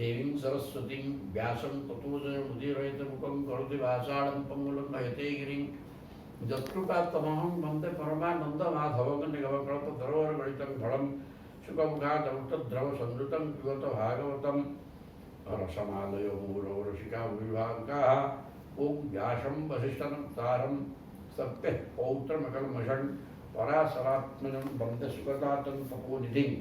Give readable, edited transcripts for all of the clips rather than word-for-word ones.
देवीं सरस्वतीं व्यासं ततो जयमुदीरयितमुखं करोति भाषाणं पङ्गुलं नयते गिरिं यत्कृपात्तमहं वन्दे परमानन्दमाधवं निगमकल्पतरोर्गलितं फलं शुकमुखादमुक्तद्रवसंयुतं पिबत भागवतं रसमालयो मूलो रसिका विभागाः ॐ व्यासं वसिष्ठनप्तारं सत्यः पौत्रमकल्मषं पराशरात्मनं वन्दे सुगतातं तपोनिधिं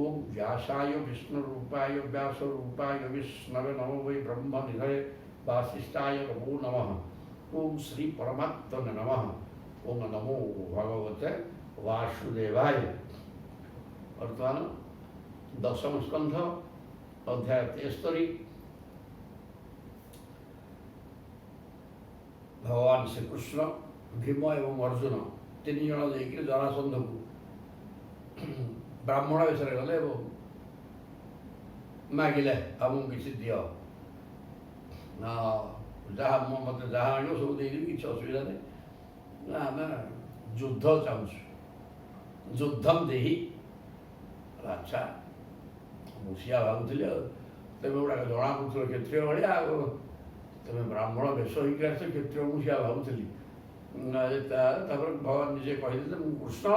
ॐ व्यासाय विष्णुरूपाय व्यासरूपाय विष्णवे नमो वै ब्रह्मनिधये वासिष्ठाय नमो नमः ॐ श्री परमात्मने नमः ॐ नमो भगवते वासुदेवाय। वर्तमान दशम स्कंध अध्याय 73 भगवान श्रीकृष्ण भीम एवं अर्जुन तीन जन लेकिन जरासंध को ब्राह्मण विषय गले मागिले आमको किसी दियो ना जहाँ मत जहाँ आण सब देदेवी किसी असुविधा नहीं ना आम युद्ध चाहूँ युद्धम देही अच्छा मुझिया भावुली तेज गुड़ाक जना पड़े क्षत्रिय भाया तुम्हें ब्राह्मण वेश होकर आस क्षत्रिय मुझिया भावुली भगवान निजे कहीदे कृष्ण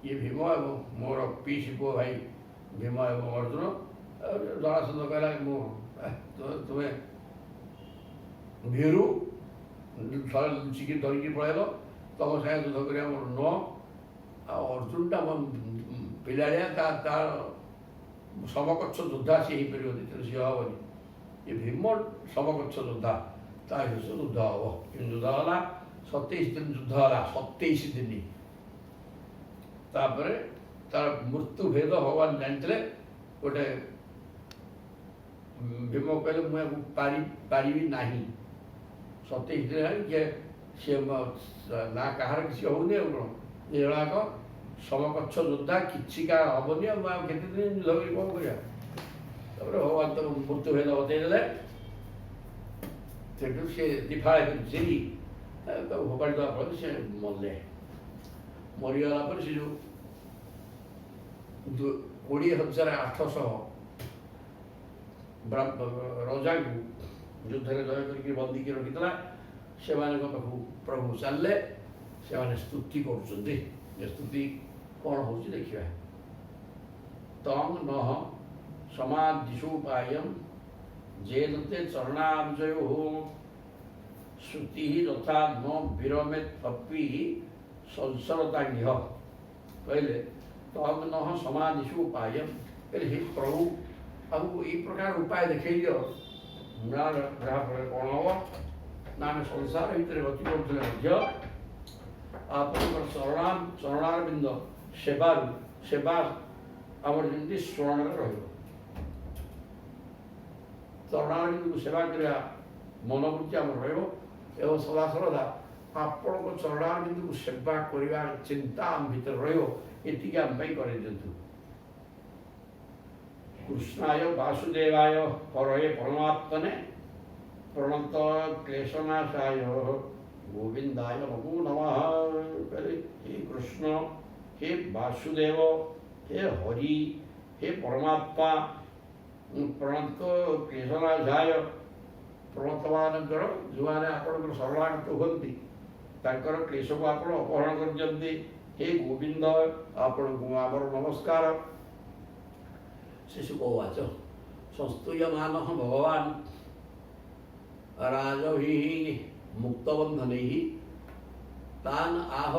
ये भीम एवं मोर पीसी पु भाई भीम एवं अर्जुन जरासंध कहला तुम्हें भीरु लुचिकी धरिकी पलैल तुम सागे युद्ध कर मोर नुह अर्जुन टा पिलाड़िया समकक्ष योद्धा सी हो पार सी हेनी ये भीम समकक्ष योद्धा सहित युद्ध हम युद्ध है 27 दिन युद्ध है 27 दिन तापर तार मृत्यु भेद भगवान जानते गोटे भीम कहले मुझे पारि ना 27 दिन है सी ना कहार किसी होनी जड़ाक समकक्ष योद्धा कि हेनी के दिन युद्ध कर कौन कर भगवान तो मृत्यु भेद बतईदे से दिफा जेरी फोपाड़ी देवा फल से मरले मरीगला से जो 20,800 रजा को युद्ध में जय करके बंदी की रखीला से प्रभु चलले से स्तुति कर स्तुति कौन हो देखा तम न समाधिशोपायम जेलते चरणाब्जयो श्रुति तथा न विरमेत पप्पी संसरतांग कहले तम न समाधिशु उपाय कहले हे प्रभु हमको ये प्रकार उपाय देखे दियो जहाँफल कौन हम ना आम संसार भितर गति करूँ आप चरणारविंद सेवा आमर जमी स्मरण ररणारविंद को सेवा करवा मनोवृत्ति आम एवं सदा सर्वदा आपण को चरणारविंद को सेवा करने चिंता आम भीतर रही आम कर दिंतु कृष्णाय वासुदेवाय हरये परमात्मने प्रणत क्लेशनाशाय गोविंदाय नमो नमः। हे कृष्ण हे वासुदेव हे हरि हे परमात्मा प्रणत क्लेशनाशाय प्रणत मानकर जो मैंने आपंकर शरणागत होती क्लेश को आप अपहरण कर हे गोविंद आपण को आमर नमस्कार। शिशुकवाच संस्तूयमान भगवान राजभि मुक्तबंधन तान आह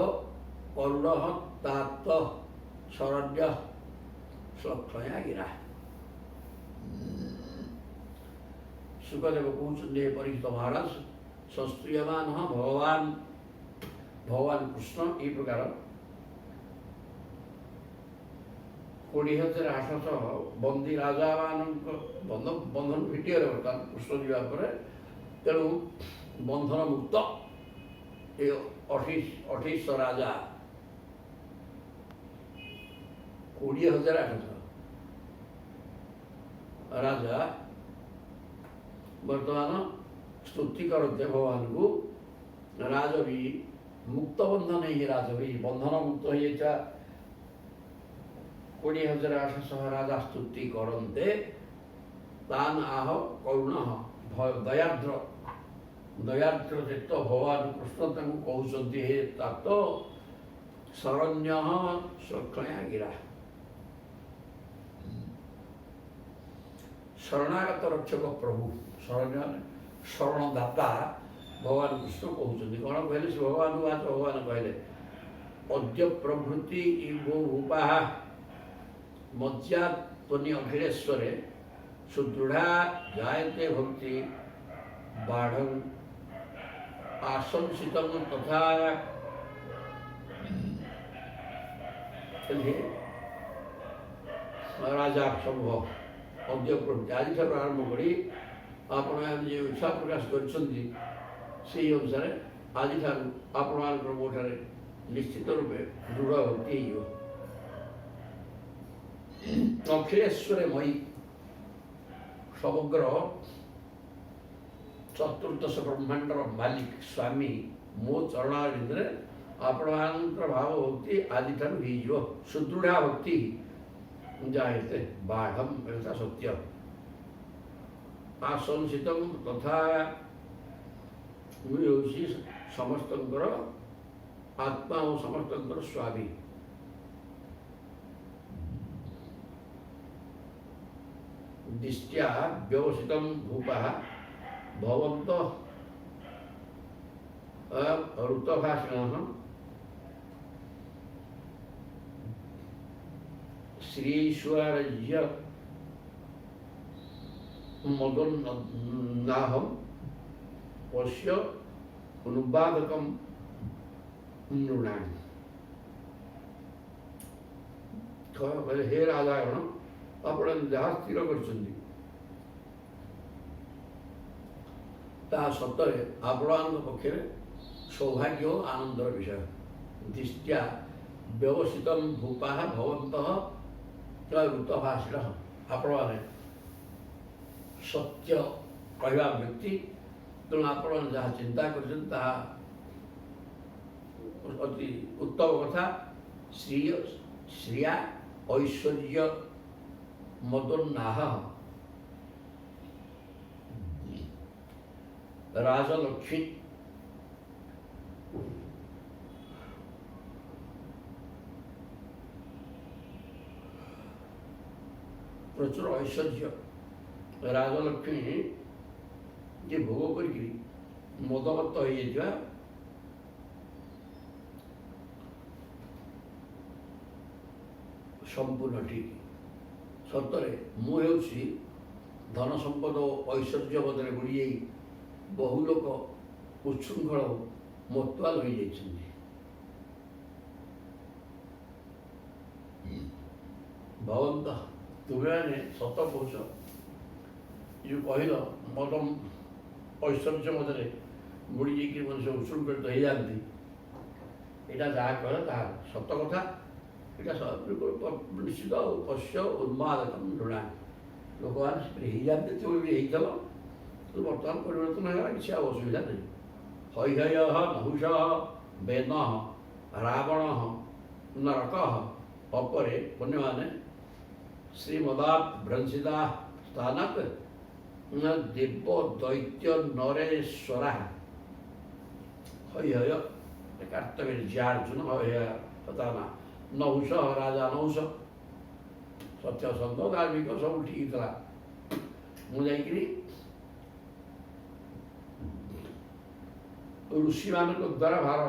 करुण तात शरण्य श्लक्षया गिरा। सुखदेव कहते परीक्षित महाराज संस्तूयमान भगवान कृष्ण ये प्रकार 20,800 बंदी राजा मान बंधन फिटिगले बर्तमान कृष्ण जावापर तेणु बंधन मुक्त ये 28 राजा 20,800 राजा बर्तमान स्तुति करते भगवान को राजवी मुक्त बंधन ही राजवी बंधन मुक्त हो 20,800 राजा स्तुति करते तान आह करुण दयाद्र दयाद्र चित्त भगवान कृष्ण कहते हे तात शरण्य स्वक्षया गिरा शरणागत रक्षक प्रभु शरण्य शरणदाता भगवान कृष्ण कहते कौन कहले से भगवान भगवान कहले अद्य प्रभृति गो रूपा मज्जात्वनि अखिलेश्वरे सुदृढ़ा जायते भक्ति बाढ़ आशंसित तथा राजा समूह अद्य प्रभृति आज आरंभ करी आपण जो इच्छा प्रकाश कर अनुसार आज आपण मोठारे निश्चित रूपे दृढ़ भक्ति अखिलेश्वर मई समग्र चतुर्दश ब्रह्मांडर मालिक स्वामी मो चरणारिंद्र आपण भाव भक्ति आदि ठार सुदृढ़ भक्ति जायते बाढ़ सत्य आशंसित तथा समस्त आत्मा और समस्त स्वामी दिष्ट्या व्यवसित भूपा भवंत ऋतभाषिण श्रीश्वरज्य मदोन्नाहम पश्य अनुवादकम नृणाम हे राजागण आपण जहाँ स्थिर कर सतरे आपण पक्षे सौभाग्य और आनंदर विषय दृष्टिया व्यवसित भूपा भवंत ऋतभाषिण आपण सत्य कहवा व्यक्ति तेणु आपण जहाँ चिंता कर अति उत्तम कथा श्रिया ऐश्वर्य मदोन्नाह राजलक्ष्मी प्रचुर ऐश्वर्य राजलक्ष्मी जे भोग करी मदमत्त हो संपूर्ण ठीक सतरे मुझे धन संपद ऐश्वर्य बदले बुड़ी बहु लोक उच्छृंखल मतवाल हो जाती भवंत तुम्हें सत कौच जो कहल मदम ऐश्वर्य मदले बुड़ी जाकि मनुष्य उच्छृंखलित हो जाती यहाँ जहाँ कह सत कथा निश्चित पश्य उन्मादक ऋणा लोक मैंने जाते भी तो बर्तमान परिवर्तन होगा किसी असुविधा नहीं हय नहुष वेन रावण नरक अपरे पुण्य माने श्रीमदा भ्रंसिदा स्थानक देव दैत्य नरेश्वरा हय कार्तवीर्यार्जुन हय पता ना नहुष राजा नहुष सत्य सत धार्मिक सब ठीक था मुझे ऋषि मान द्वारा भार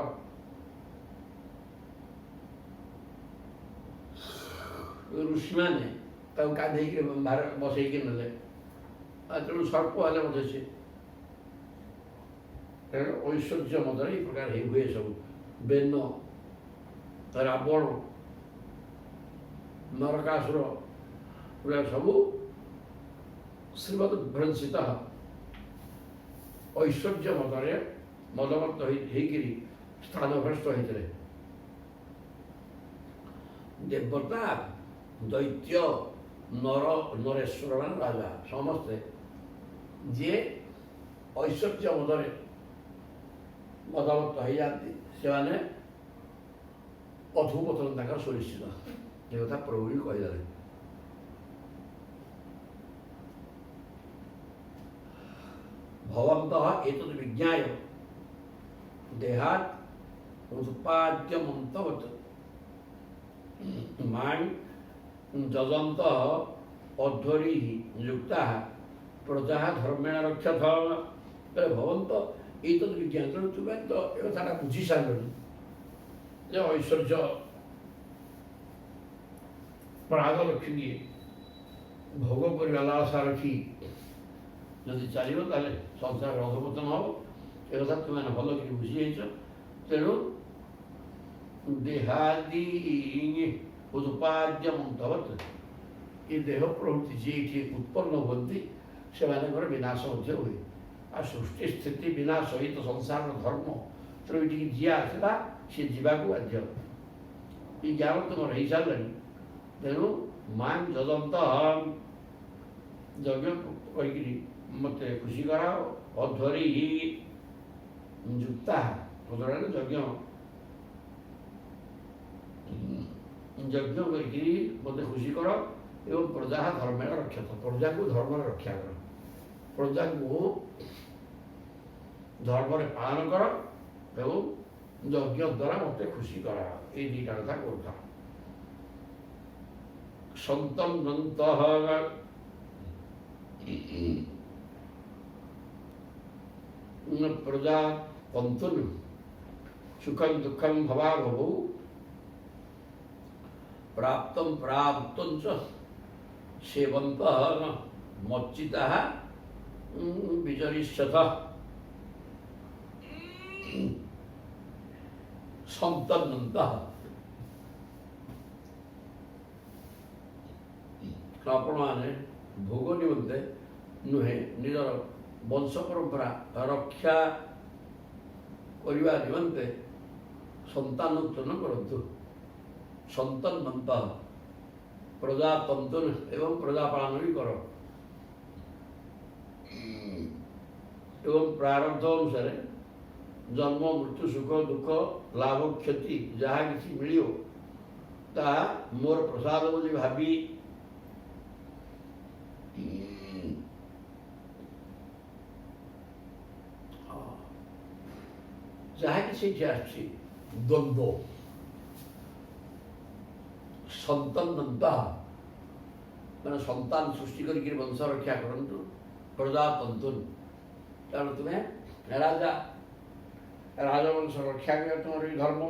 ऋषि मैंने काधे भार बसईक ने तेणु सर्प हेल्ले मत से ऐश्वर्य मत ये प्रकार हुए सब बेन रावण नरकासुर पूरा सबू श्रीमद भ्रंसित ऐश्वर्य मतरे मदमत्त होकर स्थानभ्रष्ट होते देवता दैत्य नर नरेश्वर राजा समस्ते जे ऐश्वर्य मदरे मदमत्त हो जाती से अधोपतन सुनिश्चित। 这个他不容易过来的。भवन्तः एतद् विज्ञाय देहात् उत्पाद्यमन्तवत् मां यजन्तः अध्वरीः युक्ताः प्रजाः धर्मेण रक्षथ। भवन्त एतद् विज्ञान तेणु तुम तो ए कथाटा बुझी सारे जे ऐश्वर्य प्राग रखी भोग कर लालसा रखी जदि चलो ताले संसार अधपतन हम एक कथा तुम भल कि बुझी जाइछ। तेणु देहादि उत्पाद्यमन्तवत् ये देह प्रवृत्ति जी उत्पन्न होती से विनाश हुए आ सृष्टि स्थिति विनाश सहित संसार धर्म तेणु ये जी आसला सी जावाक बाध्य ये ज्ञान तुम रही सारे। तेणु मां जजंत यज्ञ कर मत खुशी कराओ अध्वरी युक्ता यज्ञ यज्ञ कर मत खुशी कर एवं प्रजा धर्मेण रक्षत प्रजा को धर्म रक्षा कर प्रजा को धर्म पालन कर एवं यज्ञ द्वारा मत खुशी करा ये दुटा कथा कथा संतन्नंत प्रजा पंतुन सुखम दुखम भवा भवौ प्राप्तम प्राप्तं च सेवन्तः मच्चिताः विचरिष्यतः संतन्नन्तः। आपण मैंने भोग निमंते नुहे निजर वंश परंपरा रक्षा करने निमंते संतान उत्पन्न करतु संतन्नंत प्रजा तंतुन एवं प्रजा पालन भी कर एवं प्रारब्ध अनुसार जन्म मृत्यु सुख दुख लाभ क्षति जहाँ किसी मिलो ता मोर प्रसाद बोली भावी जहाँ किसी द्वंद्व संतन्नंता मैंने संतान सृष्टि करके वंश रक्षा करंतु प्रजा तंतुन कारण तुम्हें राजा राजवंश रक्षा कर तुम धर्म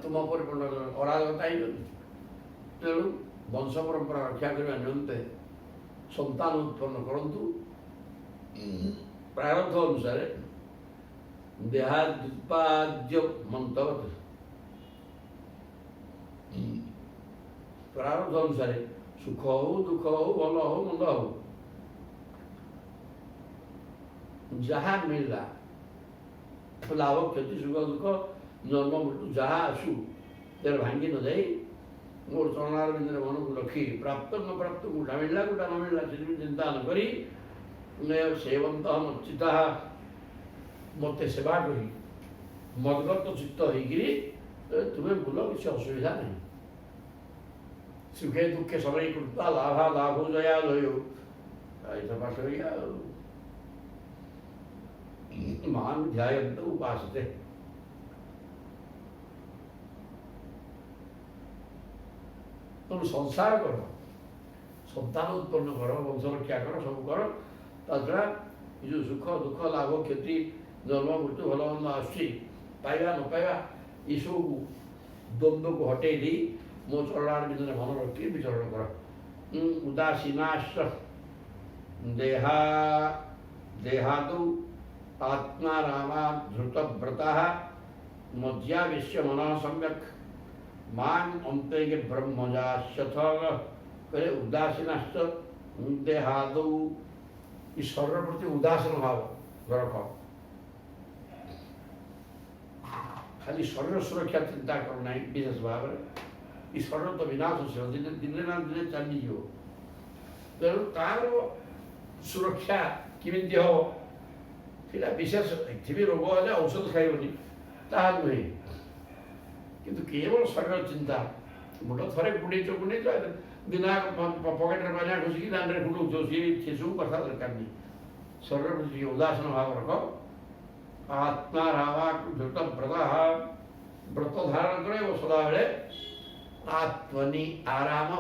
तुम पर अराजकता ही तेणु वंश परंपरा रक्षा करने निमंते संतान उत्पन्न करंतु प्रारब्ध अनुसार देहाद्युत्पाद्य मंतवत् प्रारब्ध अनुसार सुख हो दुख हो भल हो मंद हो जहाँ मिलला लाभ क्षति सुख दुख जन्म मृत्यु जहाँ आसू तेरे भांगी न जाए मोर चरणार बिंदु मन को रखी प्राप्त न प्राप्त गुटा मिलला गुटा न मिलला चिंता न करी सेवंत मच्चिता मत सेवा करी मदगत चित्त होगी तुम्हें बुल किसी असुविधा नहीं सुखे दुखे समय कृता लाभा लाभो जया जयो ऐसा पास हो गया मान ध्यायन्त उपासते तुम संसार कर संतान उत्पन्न कर वंश रक्षा कर सब कर ताद्वारा जो सुख दुख लाभ क्षति जन्म मृत्यु भल मंद आसुची पाइबा न पाइबा ये सब द्वंद्व को हटे दी मो चरणार बिंदु मन रखी विचरण कर उदासीनाश्च देहादौ आत्मा रामा धृतव्रता मज्जावेश्य मन सम्यक मां अंते ब्रह्मजाश्यथ करे उदासीनाश्च देहादौ शरीर प्रति उदासीन भाव रख खाली शरीर सुरक्षा चिंता करना विशेष भाव में शरीर तो विनाश हो दिन दिन ना दिन चली तेणु तार सुरक्षा किमी हो फिर विशेष एथि रोग है औषध खाइबनी ता नुहे किंतु केवल शरीर चिंता मुठ थे गुड़े दिन पकेट में पानी घुसिकी दाण्ड गुड़ौच सी सब कथा दरकार नहीं ଶରୀର ପ୍ରତି ଟିକେ ଉଦାସୀନ ଭାବ ରଖ। ଆତ୍ମା ରାମାକୁ ଧୃତ ବ୍ରତ ବ୍ରତ ଧାରଣ କରିବ ସଦାବେଳେ। ଆତ୍ମନି ଆରାମ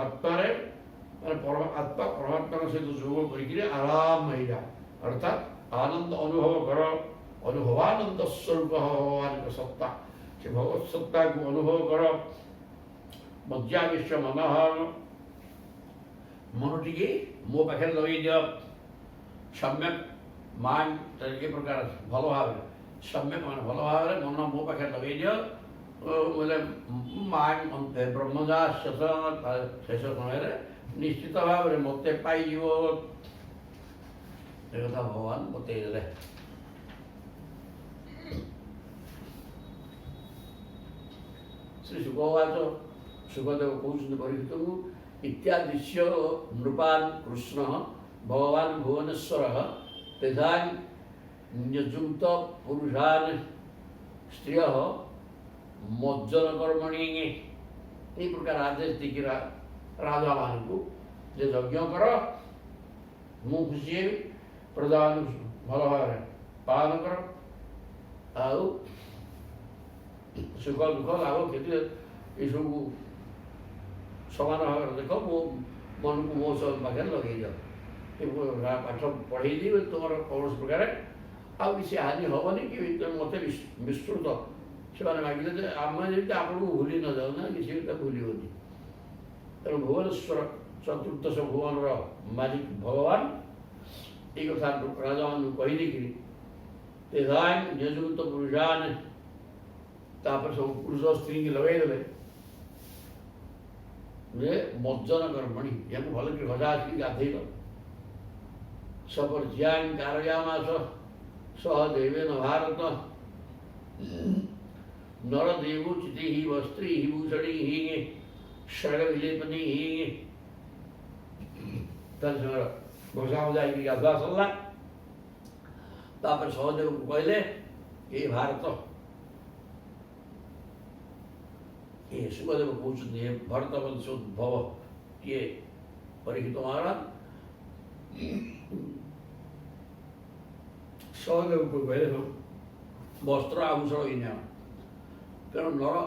ଆତ୍ମାରେ ମାନେ ଆତ୍ମା ପରମାତ୍ମାଙ୍କ ସହିତ ଯୋଗ କରିକିରି ଆରାମ ହେଇଯା ଅର୍ଥାତ୍ ଆନନ୍ଦ ଅନୁଭବ କର। ଅନୁଭବାନନ୍ଦ ସ୍ୱରୂପ ଭଗବାନଙ୍କ ସତ୍ତା, ସେ ଭଗବତ ସତ୍ତାକୁ ଅନୁଭବ କର। ମଜ୍ଜାବିଶ୍ଵ ମନ ମନଟିକି ମୋ ପାଖରେ ଲଗେଇ ଦିଅ। ସମ୍ୟକ୍ ମାଇଣ୍ଡ ଏ ପ୍ରକାର ଭଲ ଭାବରେ ସମ୍ୟକ୍ ମାନେ ଭଲ ଭାବରେ ମନ ମୋ ପାଖରେ ଲଗେଇ ଦିଅ। ବୋଲେ ମାଇଣ୍ଡ ବ୍ରହ୍ମଜା ଶେଷ ସମୟରେ ନିଶ୍ଚିତ ଭାବରେ ମୋତେ ପାଇଯିବ। ଏ କଥା ଭଗବାନ ବତେଇ ଦେଲେ। ଶ୍ରୀ ସୁଖବାଚ ସୁଖଦେବ କହୁଛନ୍ତି ପରୀକ୍ଷିତଙ୍କୁ ଇତ୍ୟାଦିଶ୍ୟ ନୃପାନ୍ କୃଷ୍ଣ ଭଗବାନ ଭୁବନେଶ୍ୱର ତେଜାନ୍ ନିଯୁକ୍ତ ପୁରୁଷାନ୍ ସ୍ତ୍ରିୟ ମଜ୍ଜନ କର୍ମଣି। এই ପ୍ରକାର ଆଦେଶ ଦେଇକି ରାଜାମାନଙ୍କୁ ଯେ ଯଜ୍ଞ କର, ମୁଁ ଖୁସି ହେବି, ପ୍ରଜାମାନଙ୍କୁ ଭଲ ଭାବରେ ପାଳନ କର, ଆଉ ସୁଖ ଦୁଃଖ ଲାଭ କ୍ଷତି ଏସବୁ ସମାନ ଭାବରେ ଦେଖ। ମୋ ମନକୁ ମୋ ପାଖରେ ଲଗେଇ ଦିଅ। ପାଠ ପଢ଼େଇ ଦେଇ ତୁମର କୌଣସି ପ୍ରକାର ଆଉ କିଛି ହାନି ହେବନି କି ମୋତେ ବିସ୍ତୃତ ସେମାନେ ମାଗିଲେ ଯେ ଆମେ ଯେମିତି ଆପଣଙ୍କୁ ଭୁଲି ନ ଯାଉ ନା, କିଛି ବି ତାକୁ ଭୁଲିବନି। ତେଣୁ ଭୁବନେଶ୍ୱର ଚତୁର୍ଦ୍ଦଶ ଭୁବନର ମାଲିକ ଭଗବାନ এই କଥା ରାଜାମାନଙ୍କୁ କହିଦେଇକିରି ତେଜାନ୍ ନିଯୁକ୍ତ ପୁରୁଷାନ୍ ତାପରେ ସବୁ ପୁରୁଷ ସ୍ତ୍ରୀକି ଲଗେଇଦେଲେ ଯେ ମଜ୍ଜନ କର୍ମଣି, ୟାକୁ ଭଲକି ଭଜା ଆସିକି ଗାଧେଇଲ। ସପର୍ଯ୍ୟାଂ କାରୟାମାସ ସହ ଦେବେନ ଭାରତ ନରଦେବୁ ଚିତି ହି ବସ୍ତ୍ରୀ ହି ଭୂଷଣୀ ହି ଷଡ଼ ବିଲେପନୀ ହି। ତାର ସମୟ ଭସା ଭଜା ହେଇକି ଗାଧୁଆ ସରିଲା। ତାପରେ ସହଦେବକୁ କହିଲେ ଏ ଭାରତ, ଏ ସୁଖଦେବ କହୁଛନ୍ତି ଏ ଭରତ ବଂଶ ଉଦ୍ଭବ କିଏ? ପରୀକ୍ଷିତ ମହାରାଜ ସହଦେବକୁ କହିଲେ ବସ୍ତ୍ର ଆଭୂଷଣ ଇନ୍ୟ। ତେଣୁ ନର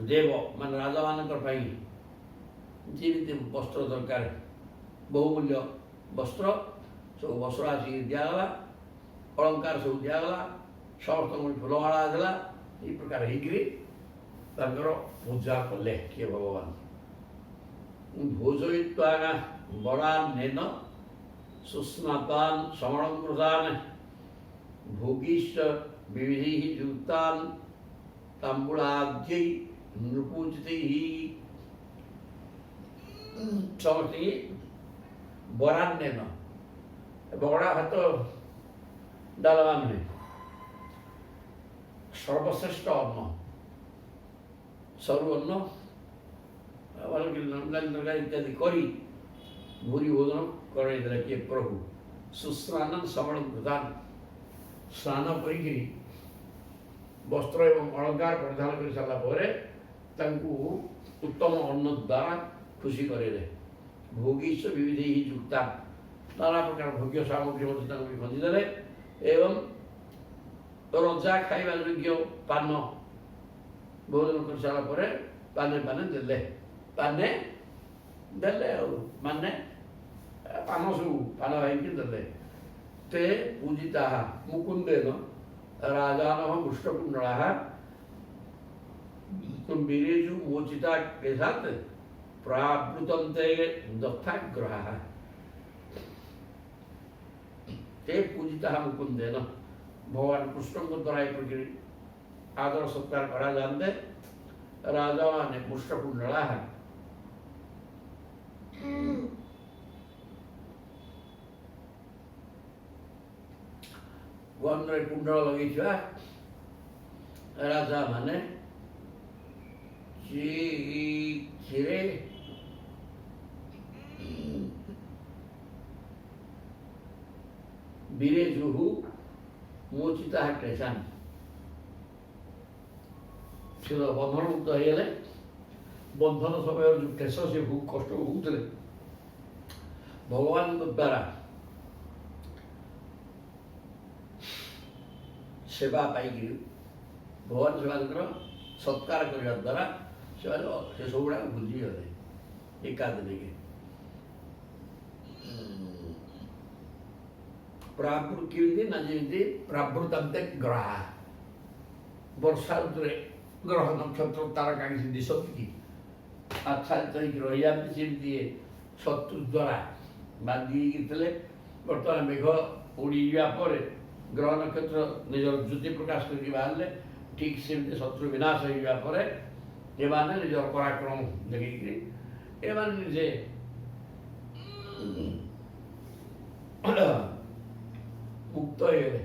ଦେବ ମାନେ ରାଜାମାନଙ୍କ ପାଇଁ ଯେମିତି ବସ୍ତ୍ର ଦରକାର, ବହୁମୂଲ୍ୟ ବସ୍ତ୍ର ସବୁ ବସ୍ତ୍ର ଆସିକି ଦିଆଗଲା, ଅଳଙ୍କାର ସବୁ ଦିଆଗଲା, ସମସ୍ତଙ୍କୁ ଫୁଲମାଳା ଦେଲା। এই ପ୍ରକାର ହେଇକିରି ତାଙ୍କର ପୂଜା କଲେ କିଏ? ଭଗବାନ। ଭୋଜୟିତ୍ୱାନ ବରାନ୍ ନେନ ସୁସ୍ନାତାନ୍ ସମଣଂ କୃତାନ୍ ଭୋଗୀଶ୍ଚ ବିବିଧୈଃ ଯୁକ୍ତାନ୍ ତାମ୍ବୁଳାଦ୍ୟୈ ନୃପୂଜିତୈଃ। ସମସ୍ତଙ୍କୁ ବରାନ୍ ନେନ, ବଗଡ଼ା ଭାତ ଡାଲମା ନୁହେଁ, ସର୍ବଶ୍ରେଷ୍ଠ ଅନ୍ନ, ସରୁ ଅନ୍ନ ଇତ୍ୟାଦି କରି ଭୂରି ଭୋଜନ କରାଇ ଦେଲେ କିଏ? ପ୍ରଭୁ। ସୁସ୍ନାନ ସମଣ କୃତାନ୍, ସ୍ନାନ କରିକିରି ବସ୍ତ୍ର ଏବଂ ଅଳଙ୍କାର ପରିଧାନ କରି ସାରିଲା ପରେ ତାଙ୍କୁ ଉତ୍ତମ ଅନ୍ନ ଦ୍ୱାରା ଖୁସି କରାଇଲେ। ଭୋଗୀଶ ବିବିଧୈଃ ଯୁକ୍ତାନ୍, ନାନା ପ୍ରକାର ଭୋଗ୍ୟ ସାମଗ୍ରୀ ମଧ୍ୟ ତାଙ୍କୁ ଖଞ୍ଜିଦେଲେ ଏବଂ ରଜା ଖାଇବା ଯୋଗ୍ୟ ପାନ ଭୋଜନ କରିସାରିଲା ପରେ ପାନେ ପାନେ ଦେଲେ। ପାନେ ଦେଲେ ଆଉ ମାନେ ପାନ ସବୁ ପାନ ଭାଇକି ଦେଲେ। ते पूजिताः मुकुन्देन राजानः मुष्टकुण्डलाः वीरेषु मोचिता केशात् प्रावृतन्ते दत्ताग्रहाः। ते पूजिताः मुकुन्देन, भगवान कृष्ण को द्वारा प्रकृति आदर सत्कार करा जानते। राजा ने मुष्टकुण्डलाः ଗହନରେ କୁଣ୍ଡଳ ଲଗେଇଥିବା ରାଜା ମାନେ ଚିରେ ବିରେଜୁହୁ ମୋଚିତା କ୍ଲେଶାନ୍, ସେ ବନ୍ଧନମୁକ୍ତ ହେଇଗଲେ। ବନ୍ଧନ ସମୟରେ ଯେଉଁ କ୍ଲେଶ ସେ କଷ୍ଟ ଭୋଗୁଥିଲେ ଭଗବାନଙ୍କ ଦ୍ୱାରା ସେବା ପାଇକିରି ଭଗବାନ ସେମାନଙ୍କର ସତ୍କାର କରିବା ଦ୍ୱାରା ସେମାନେ ସେସବୁଗୁଡ଼ାକ ବୁଝିଗଲେ ଏକାଦିନକେ। ପ୍ରାବୃ କେମିତି ନା ଯେମିତି ପ୍ରାବୃତାନ୍ତେ ଗ୍ରହ ବର୍ଷା ଋତୁରେ ଗ୍ରହ ନକ୍ଷତ୍ର ତାରକା କିଛି ଦିଶନ୍ତି କି ଆଚ୍ଛାଦିତ ହେଇକି ରହିଯାନ୍ତି, ସେମିତି ଶତ୍ରୁ ଦ୍ୱାରା ବାନ୍ଧି ହେଇକି ଥିଲେ। ବର୍ତ୍ତମାନ ମେଘ ଉଡ଼ିଯିବା ପରେ ଗ୍ରହ ନକ୍ଷତ୍ର ନିଜର ଜ୍ୟୋତି ପ୍ରକାଶ କରିକି ବାହାରିଲେ, ଠିକ୍ ସେମିତି ଶତ୍ରୁ ବିନାଶ ହେଇଯିବା ପରେ ଏମାନେ ନିଜର ପରାକ୍ରମ ଦେଖେଇକିରି ଏମାନେ ନିଜେ ମୁକ୍ତ ହେଇଗଲେ,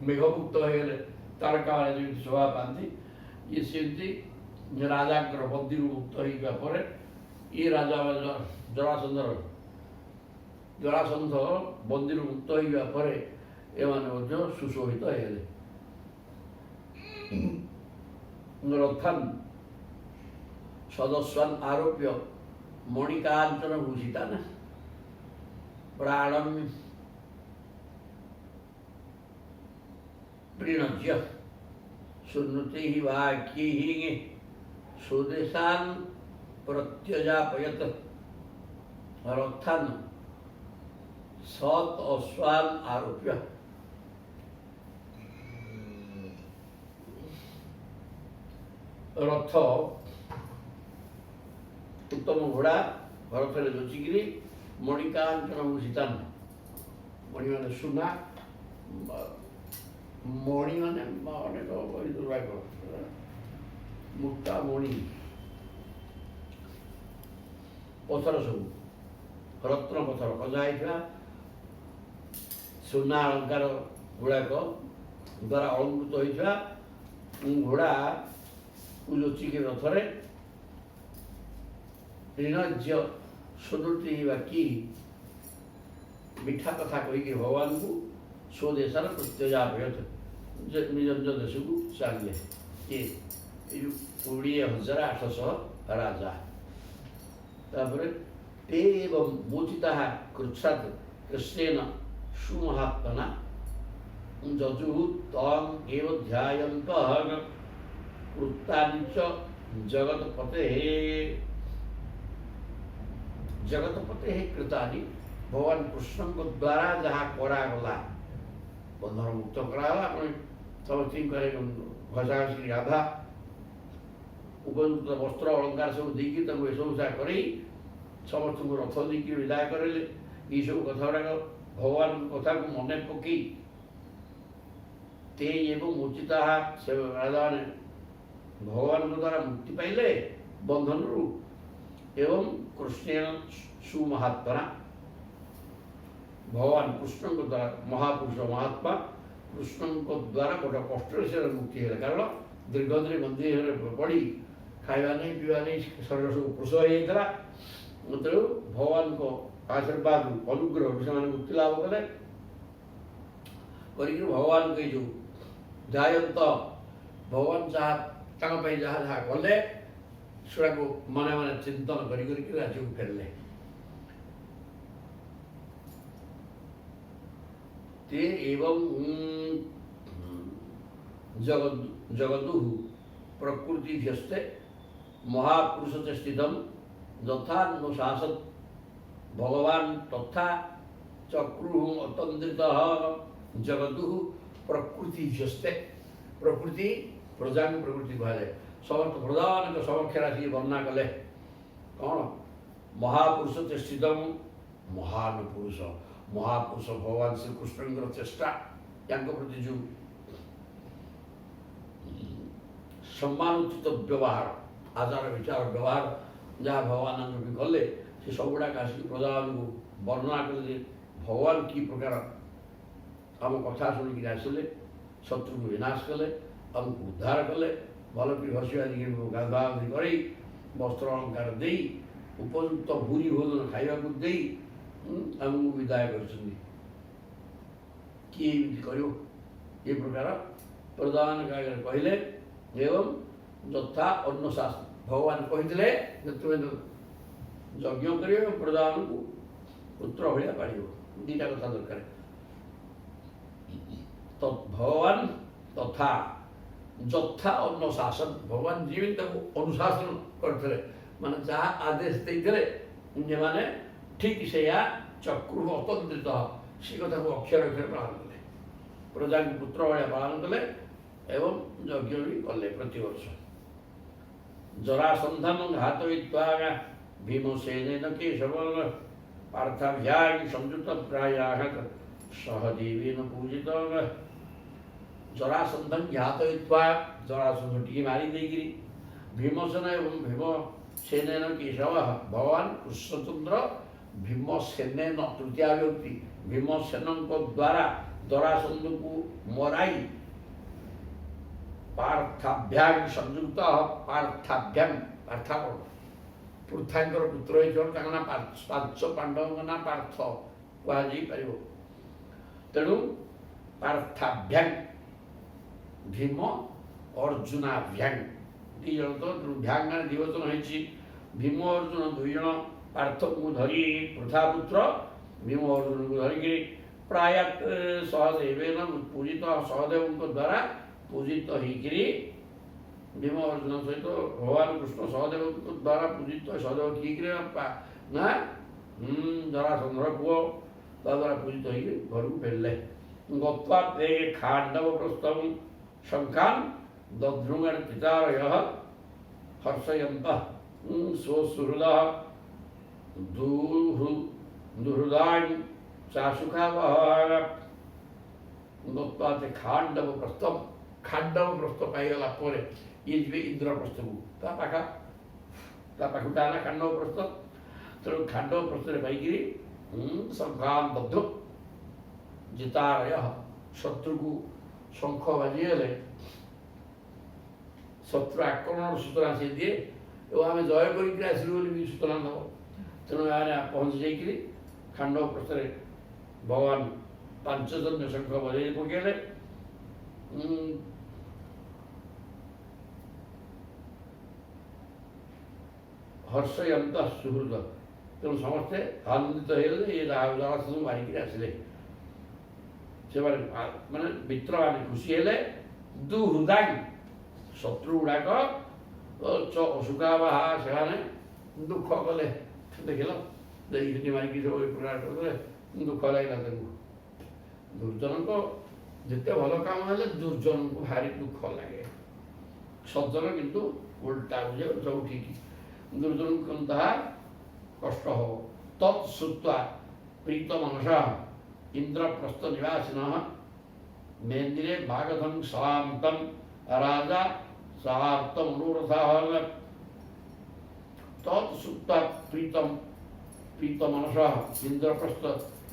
ମେଘ ମୁକ୍ତ ହେଇଗଲେ, ତାରକାମାନେ ଯେମିତି ଶୋଭା ପାଆନ୍ତି। ଇଏ ସେମିତି ରାଜାଙ୍କର ବନ୍ଦୀରୁ ମୁକ୍ତ ହେଇଯିବା ପରେ ଇଏ ରାଜା ଜରାସନ୍ଧ ବନ୍ଦୀରୁ ମୁକ୍ତ ହେଇଯିବା ପରେ ଏମାନେ ମଧ୍ୟ ସୁଶୋଭିତ ହେଇଗଲେ। ରଥାନ୍ ସଦସ୍ୱାନ୍ ଆରୋପ୍ୟ ମଣିକାଞ୍ଚନ ଭୂଷିତାନ୍ ପ୍ରାଣମ୍ प्रीणज्य सुनृतिः वाक्यैः स्वदेशान् प्रत्यजापयत् रथान् सत् अश्वान् आरोप्य। रथ उत्तम घोड़ा रथरे जोचिकिरी मणिकांचन भूषितान्, मणि माने सुना, मणि माने अनेक दुर्भाग्य मुक्ता मणि पथर सब रत्न पथर खजा होता सुना अलंकार गुड़ाक द्वारा अलंकृत होता घोड़ा लुचिक रथरे ऋणज्य सुनृति बाकी मिठा कथा कहीकि भगवान को स्वदेशार प्रत्यजापयत निज निज देश को चलिए। ये 20,800 राजा तापर ते एवं मोचिता कृच्छात् कृष्णेन सुमहात्मना जजुः तम् एव ध्यायन्तः कृतानि च जगतपते कृतानि। भगवान कृष्ण को द्वारा जहाँ करागला बंधन मुक्त कराला समस्त घसा घसी गाधा उपयुक्त वस्त्र अलंकार सब देकी वेशभूषा कर समस्त रथ देकी विदाय करेले। ये सब कथा गुड़ाक भगवान कथा को मन पकई ते एवं उचिता से राजा ने भगवान द्वारा मुक्ति पाइले बंधन रु एवं कृष्णेन सुमहात्मना भगवान कृष्ण को द्वारा महापुरुष महात्मा कृष्ण को द्वारा गोटे कष्ट से मुक्ति है। कारण दीर्घ दिन मंदिर पड़ी खावा नहीं पीवा नहीं शरीर सब कृष होता मतलब भगवान को आशीर्वाद अनुग्रह से मुक्ति लाभ कले भगवान के जो ध्यायंत भगवान जहाँ जहाँ जहाँ कले सेटा को मन मन चिंतन राज्य को फेरले। ते एवं जगदुः प्रकृतिभ्यस्ते महापुरुष स्थितम यथानुशासत् भगवान तथा चक्रुः अतंद्रितः जगदुः प्रकृतिभ्यस्ते। प्रकृति प्रजा प्रकृति कहे समस्त प्रधान समक्ष राशि वर्णना कले कौन महापुरुष स्थित महान पुरुष महापुरुष भगवान श्री कृष्ण चेष्टा प्रति जो सम्मानित व्यवहार आचार विचार व्यवहार जहाँ भगवान भी कले से सबुड़ाक आसिक प्रधान को वर्णना कले भगवान की प्रकार आम कथा शुणिक आसिले शत्रु को विनाश कले आमको उद्धार कले भल कि हसिया गाधागाधि कर वस्त्र अलंकार दे उपयुक्त भूरी भोजन खावा दे आमको विदाय कर प्रकार प्रधान कहले एवं यथा अन्नशास्त्र भगवान कहते तुम्हें यज्ञ कर प्रधान को पुत्र भाया पाड़ दीटा कथा दरकार तो भगवान ତଥା ଯଥା ଅନୁଶାସନ ଭଗବାନ ଯିଏ ବି ତାକୁ ଅନୁଶାସନ କରିଥିଲେ ମାନେ ଯାହା ଆଦେଶ ଦେଇଥିଲେ ଯେମାନେ ଠିକ୍ ସେଇଆ ଚକ୍ରୁ ଅତନ୍ତ୍ରିତ ସେ କଥାକୁ ଅକ୍ଷର ଅକ୍ଷର ପାଳନ କଲେ ପ୍ରଜାଙ୍କୁ ପୁତ୍ର ଭଳିଆ ପାଳନ କଲେ ଏବଂ ଯଜ୍ଞ ବି କଲେ ପ୍ରତିବର୍ଷ ଜରାସନ୍ଧମ ଘାତୟିତ୍ୱା ଭୀମସେନେନ କେଶବଂ ପାର୍ଥାଭ୍ୟାଂ ସଂଯୁକ୍ତ ପ୍ରାୟାଃ ସହଦେବେନ ପୂଜିତଂ ଜରାସନ୍ଧଂ ଘାତୟିତ୍ୱା ଜରାସନ୍ଧଟିଏ ମାରି ଦେଇକିରି ଭୀମସେନ ଏବଂ ଭୀମସେନେନ କେଶବ ଭଗବାନ କୃଷ୍ଣଚନ୍ଦ୍ର ଭୀମସେନେନ ତୃତୀୟା ବ୍ୟକ୍ତି ଭୀମସେନଙ୍କ ଦ୍ୱାରା ଜରାସନ୍ଧକୁ ମରାଇ ପାର୍ଥାଭ୍ୟାଂ ସଂଯୁକ୍ତ ପାର୍ଥାଭ୍ୟାଂ ପାର୍ଥାପଣ ପୃଥାଙ୍କର ପୁତ୍ର ହେଇଥିବାରୁ ତାଙ୍କ ନାଁ ପାଞ୍ଚ ପାଣ୍ଡବଙ୍କ ନାଁ ପାର୍ଥ କୁହାଯାଇପାରିବ ତେଣୁ ପାର୍ଥାଭ୍ୟାଂ ଭୀମ ଅର୍ଜୁନାଭ୍ୟାଂ ଦୁଇ ଜଣ ତ ଭ୍ୟାଂ ମାନେ ଦ୍ୱିବଚନ ହେଇଛି ଭୀମ ଅର୍ଜୁନ ଦୁଇ ଜଣ ପାର୍ଥକୁ ଧରି ପୃଥାପୁତ୍ର ଭୀମ ଅର୍ଜୁନକୁ ଧରିକିରି ପ୍ରାୟ ସହଦେବେନ ପୂଜିତ ସହଦେବଙ୍କ ଦ୍ୱାରା ପୂଜିତ ହେଇକିରି ଭୀମ ଅର୍ଜୁନ ସହିତ ଭଗବାନ କୃଷ୍ଣ ସହଦେବଙ୍କ ଦ୍ୱାରା ପୂଜିତ ସହଦେବ କିଏ ନା ଜରାସନ୍ଧର ପୁଅ ତା ଦ୍ୱାରା ପୂଜିତ ହେଇକି ଘରକୁ ଫେରିଲେ ଗତ୍ୱା ते ଖାଣ୍ଡବ ପ୍ରସ୍ଥଂ ଶଙ୍ଖାନ୍ ଦଧ୍ରୁଙ୍ଗଣ ପିତାରୟଃ ହର୍ଷୟନ୍ତଃ ସ୍ୱସୁହୃଦଃ ଦୁହୃଦାନ୍ ଚାଶୁଖାବଃ ଗତ୍ୱା ते ଖାଣ୍ଡବ ପ୍ରସ୍ଥଂ ଖାଣ୍ଡବ ପ୍ରସ୍ଥ ପାଇଗଲା ପରେ ଇଏ ଯିବେ ଇନ୍ଦ୍ରପ୍ରସ୍ଥକୁ ତା ପାଖକୁ ତା ନା ଖାଣ୍ଡବ ପ୍ରସ୍ଥ ତେଣୁ ଖାଣ୍ଡବ ପ୍ରସ୍ଥରେ ପାଇକିରି ଶଙ୍ଖାନ୍ ଦଧ୍ରୁ ଜିତାରୟ ଶତ୍ରୁକୁ ଶଙ୍ଖ ବାଜିଗଲେ ଶତ୍ରୁ ଆକ୍ରମଣର ସୂଚନା ସେ ଦିଏ ଏବଂ ଆମେ ଜୟ କରିକି ଆସିଲୁ ବୋଲି ବି ସୂଚନା ଦେବ ତେଣୁ ଏମାନେ ପହଞ୍ଚି ଯାଇକିରି ଖାଣ୍ଡବ ପ୍ରସ୍ଥରେ ଭଗବାନ ପାଞ୍ଚଜନ୍ୟ ଶଙ୍ଖ ବଜେଇ ପକେଇଲେ ହର୍ଷୟନ୍ତ ସୁହୃଦ ତେଣୁ ସମସ୍ତେ ଆନନ୍ଦିତ ହେଇଗଲେ ଏ ଜରାସନ୍ଧକୁ ମାରିକିରି ଆସିଲେ ସେମାନେ ମାନେ ମିତ୍ରମାନେ ଖୁସି ହେଲେ ଦୁହୃଦାଂ ଶତ୍ରୁ ଗୁଡ଼ାକ ଅସୁଖାବହା ସେମାନେ ଦୁଃଖ କଲେ ଦେଖିଲ ଦେଇକି ମାରିକି ସବୁ ପ୍ରକାର କରିଦେଲେ ଦୁଃଖ ଲାଗିଲା ତାଙ୍କୁ ଦୁର୍ଜନଙ୍କ ଯେତେ ଭଲ କାମ ହେଲେ ଦୁର୍ଜନଙ୍କୁ ଭାରି ଦୁଃଖ ଲାଗେ ସଜ୍ଜନ କିନ୍ତୁ ଉଲ୍ଟା ବୁଝେ ସବୁ ଠିକ୍ ଦୁର୍ଜନଙ୍କୁ କିନ୍ତୁ ତାହା କଷ୍ଟ ହବ ତତ୍ ଶ୍ରୁତ୍ୱା ପ୍ରୀତ ମନସଃ ଇନ୍ଦ୍ରପ୍ରସ୍ଥ ନିବାସିନଃ ମେନ୍ଦିରେ ଭାଗଧଂ ସଳାନ୍ତଂ ରାଜା ସାର୍ତ୍ତମନୋରଥଃ ତତ୍ ଶ୍ରୁତ୍ୱା ପ୍ରୀତ ମନସଃ ଇନ୍ଦ୍ରପ୍ରସ୍ଥ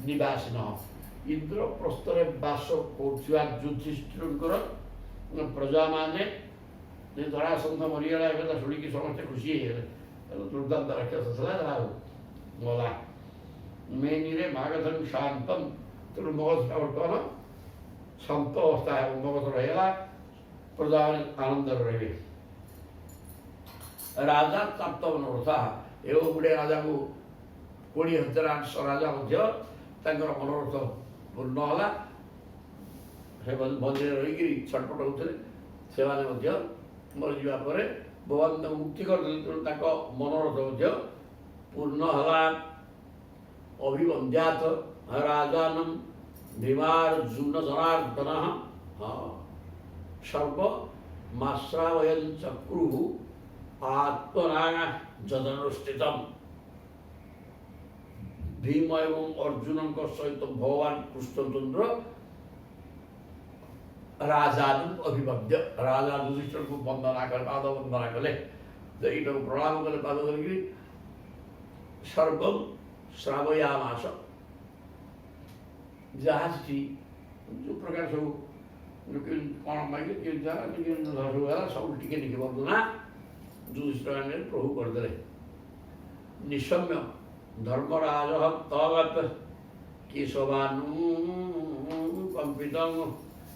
ନିବାସିନଃ ଇନ୍ଦ୍ରପ୍ରସ୍ଥରେ ବାସ କରୁଥିବା ଯୁଧିଷ୍ଠିରଙ୍କର ପ୍ରଜାମାନେ ଜରାସନ୍ଧ ମରିଗଲା ଏ କଥା ଶୁଣିକି ସମସ୍ତେ ଖୁସି ହେଇଗଲେ ଦୁର୍ଦାନ୍ତ ରାକ୍ଷସ ଥିଲା ଆଉ ଗଲା ମେନିରେ ମାଗଧଂ ଶାନ୍ତಂ ତେଣୁ ମଗଧ ବର୍ତ୍ତମାନ ଶାନ୍ତ ଅବସ୍ଥା ମଗଧ ରହିଗଲା ପ୍ରଜାମାନେ ଆନନ୍ଦରେ ରହିବେ ରାଜା ପ୍ରାପ୍ତ ମନୋରଥ ଏବଂ ଗୁଡ଼ିଏ ରାଜାଙ୍କୁ 20,000 ରାଜା ମଧ୍ୟ ତାଙ୍କର ମନୋରଥ ପୂର୍ଣ୍ଣ ହେଲା ସେ ମନ୍ଦିରରେ ରହିକିରି ଛଟପଟ ହେଉଥିଲେ ସେମାନେ ମଧ୍ୟ ମରିଯିବା ପରେ ଭଗବାନ ତାଙ୍କୁ ମୁକ୍ତି କରିଦେଲେ ତେଣୁ ତାଙ୍କ ମନୋରଥ ମଧ୍ୟ ପୂର୍ଣ୍ଣ ହେଲା ଅଭିବନ୍ଧ୍ୟାତ ରାଜାନଂ ଭୀମାର୍ଜୁନ ଜନାର୍ଦ୍ଦନଃ ସର୍ବମାଶ୍ରାବୟଂ ଚକ୍ରୁଃ ଆତ୍ମନା ଯଦନୁଷ୍ଠିତଂ ଭୀମ ଏବଂ ଅର୍ଜୁନଙ୍କ ସହିତ ଭଗବାନ କୃଷ୍ଣଚନ୍ଦ୍ର ରାଜାନୁ ଅଭିବଦ୍ଧ ରାଜା ଯୁଧିଷ୍ଠିରଙ୍କୁ ବନ୍ଦନା କଲେ ପାଦ ବନ୍ଦନା କଲେ ଏଇଟାକୁ ପ୍ରଣାମ କଲେ ପାଦ କରିକିରି ସର୍ବଂ ଶ୍ରାବୟାମାସ ଯାହା ସେଠି ଯେଉଁ ପ୍ରକାର ସବୁ କ'ଣ ମାଗିଲେ ସବୁ ହେଲା ସବୁ ଟିକେ ଟିକେ ବନ୍ଦନା ଯୁଧିଷ୍ଠିର ପ୍ରଭୁ କରିଦେଲେ ନିଶମ୍ୟ ଧର୍ମରାଜ ତବତ୍ କେଶବାନୁକମ୍ପିତଂ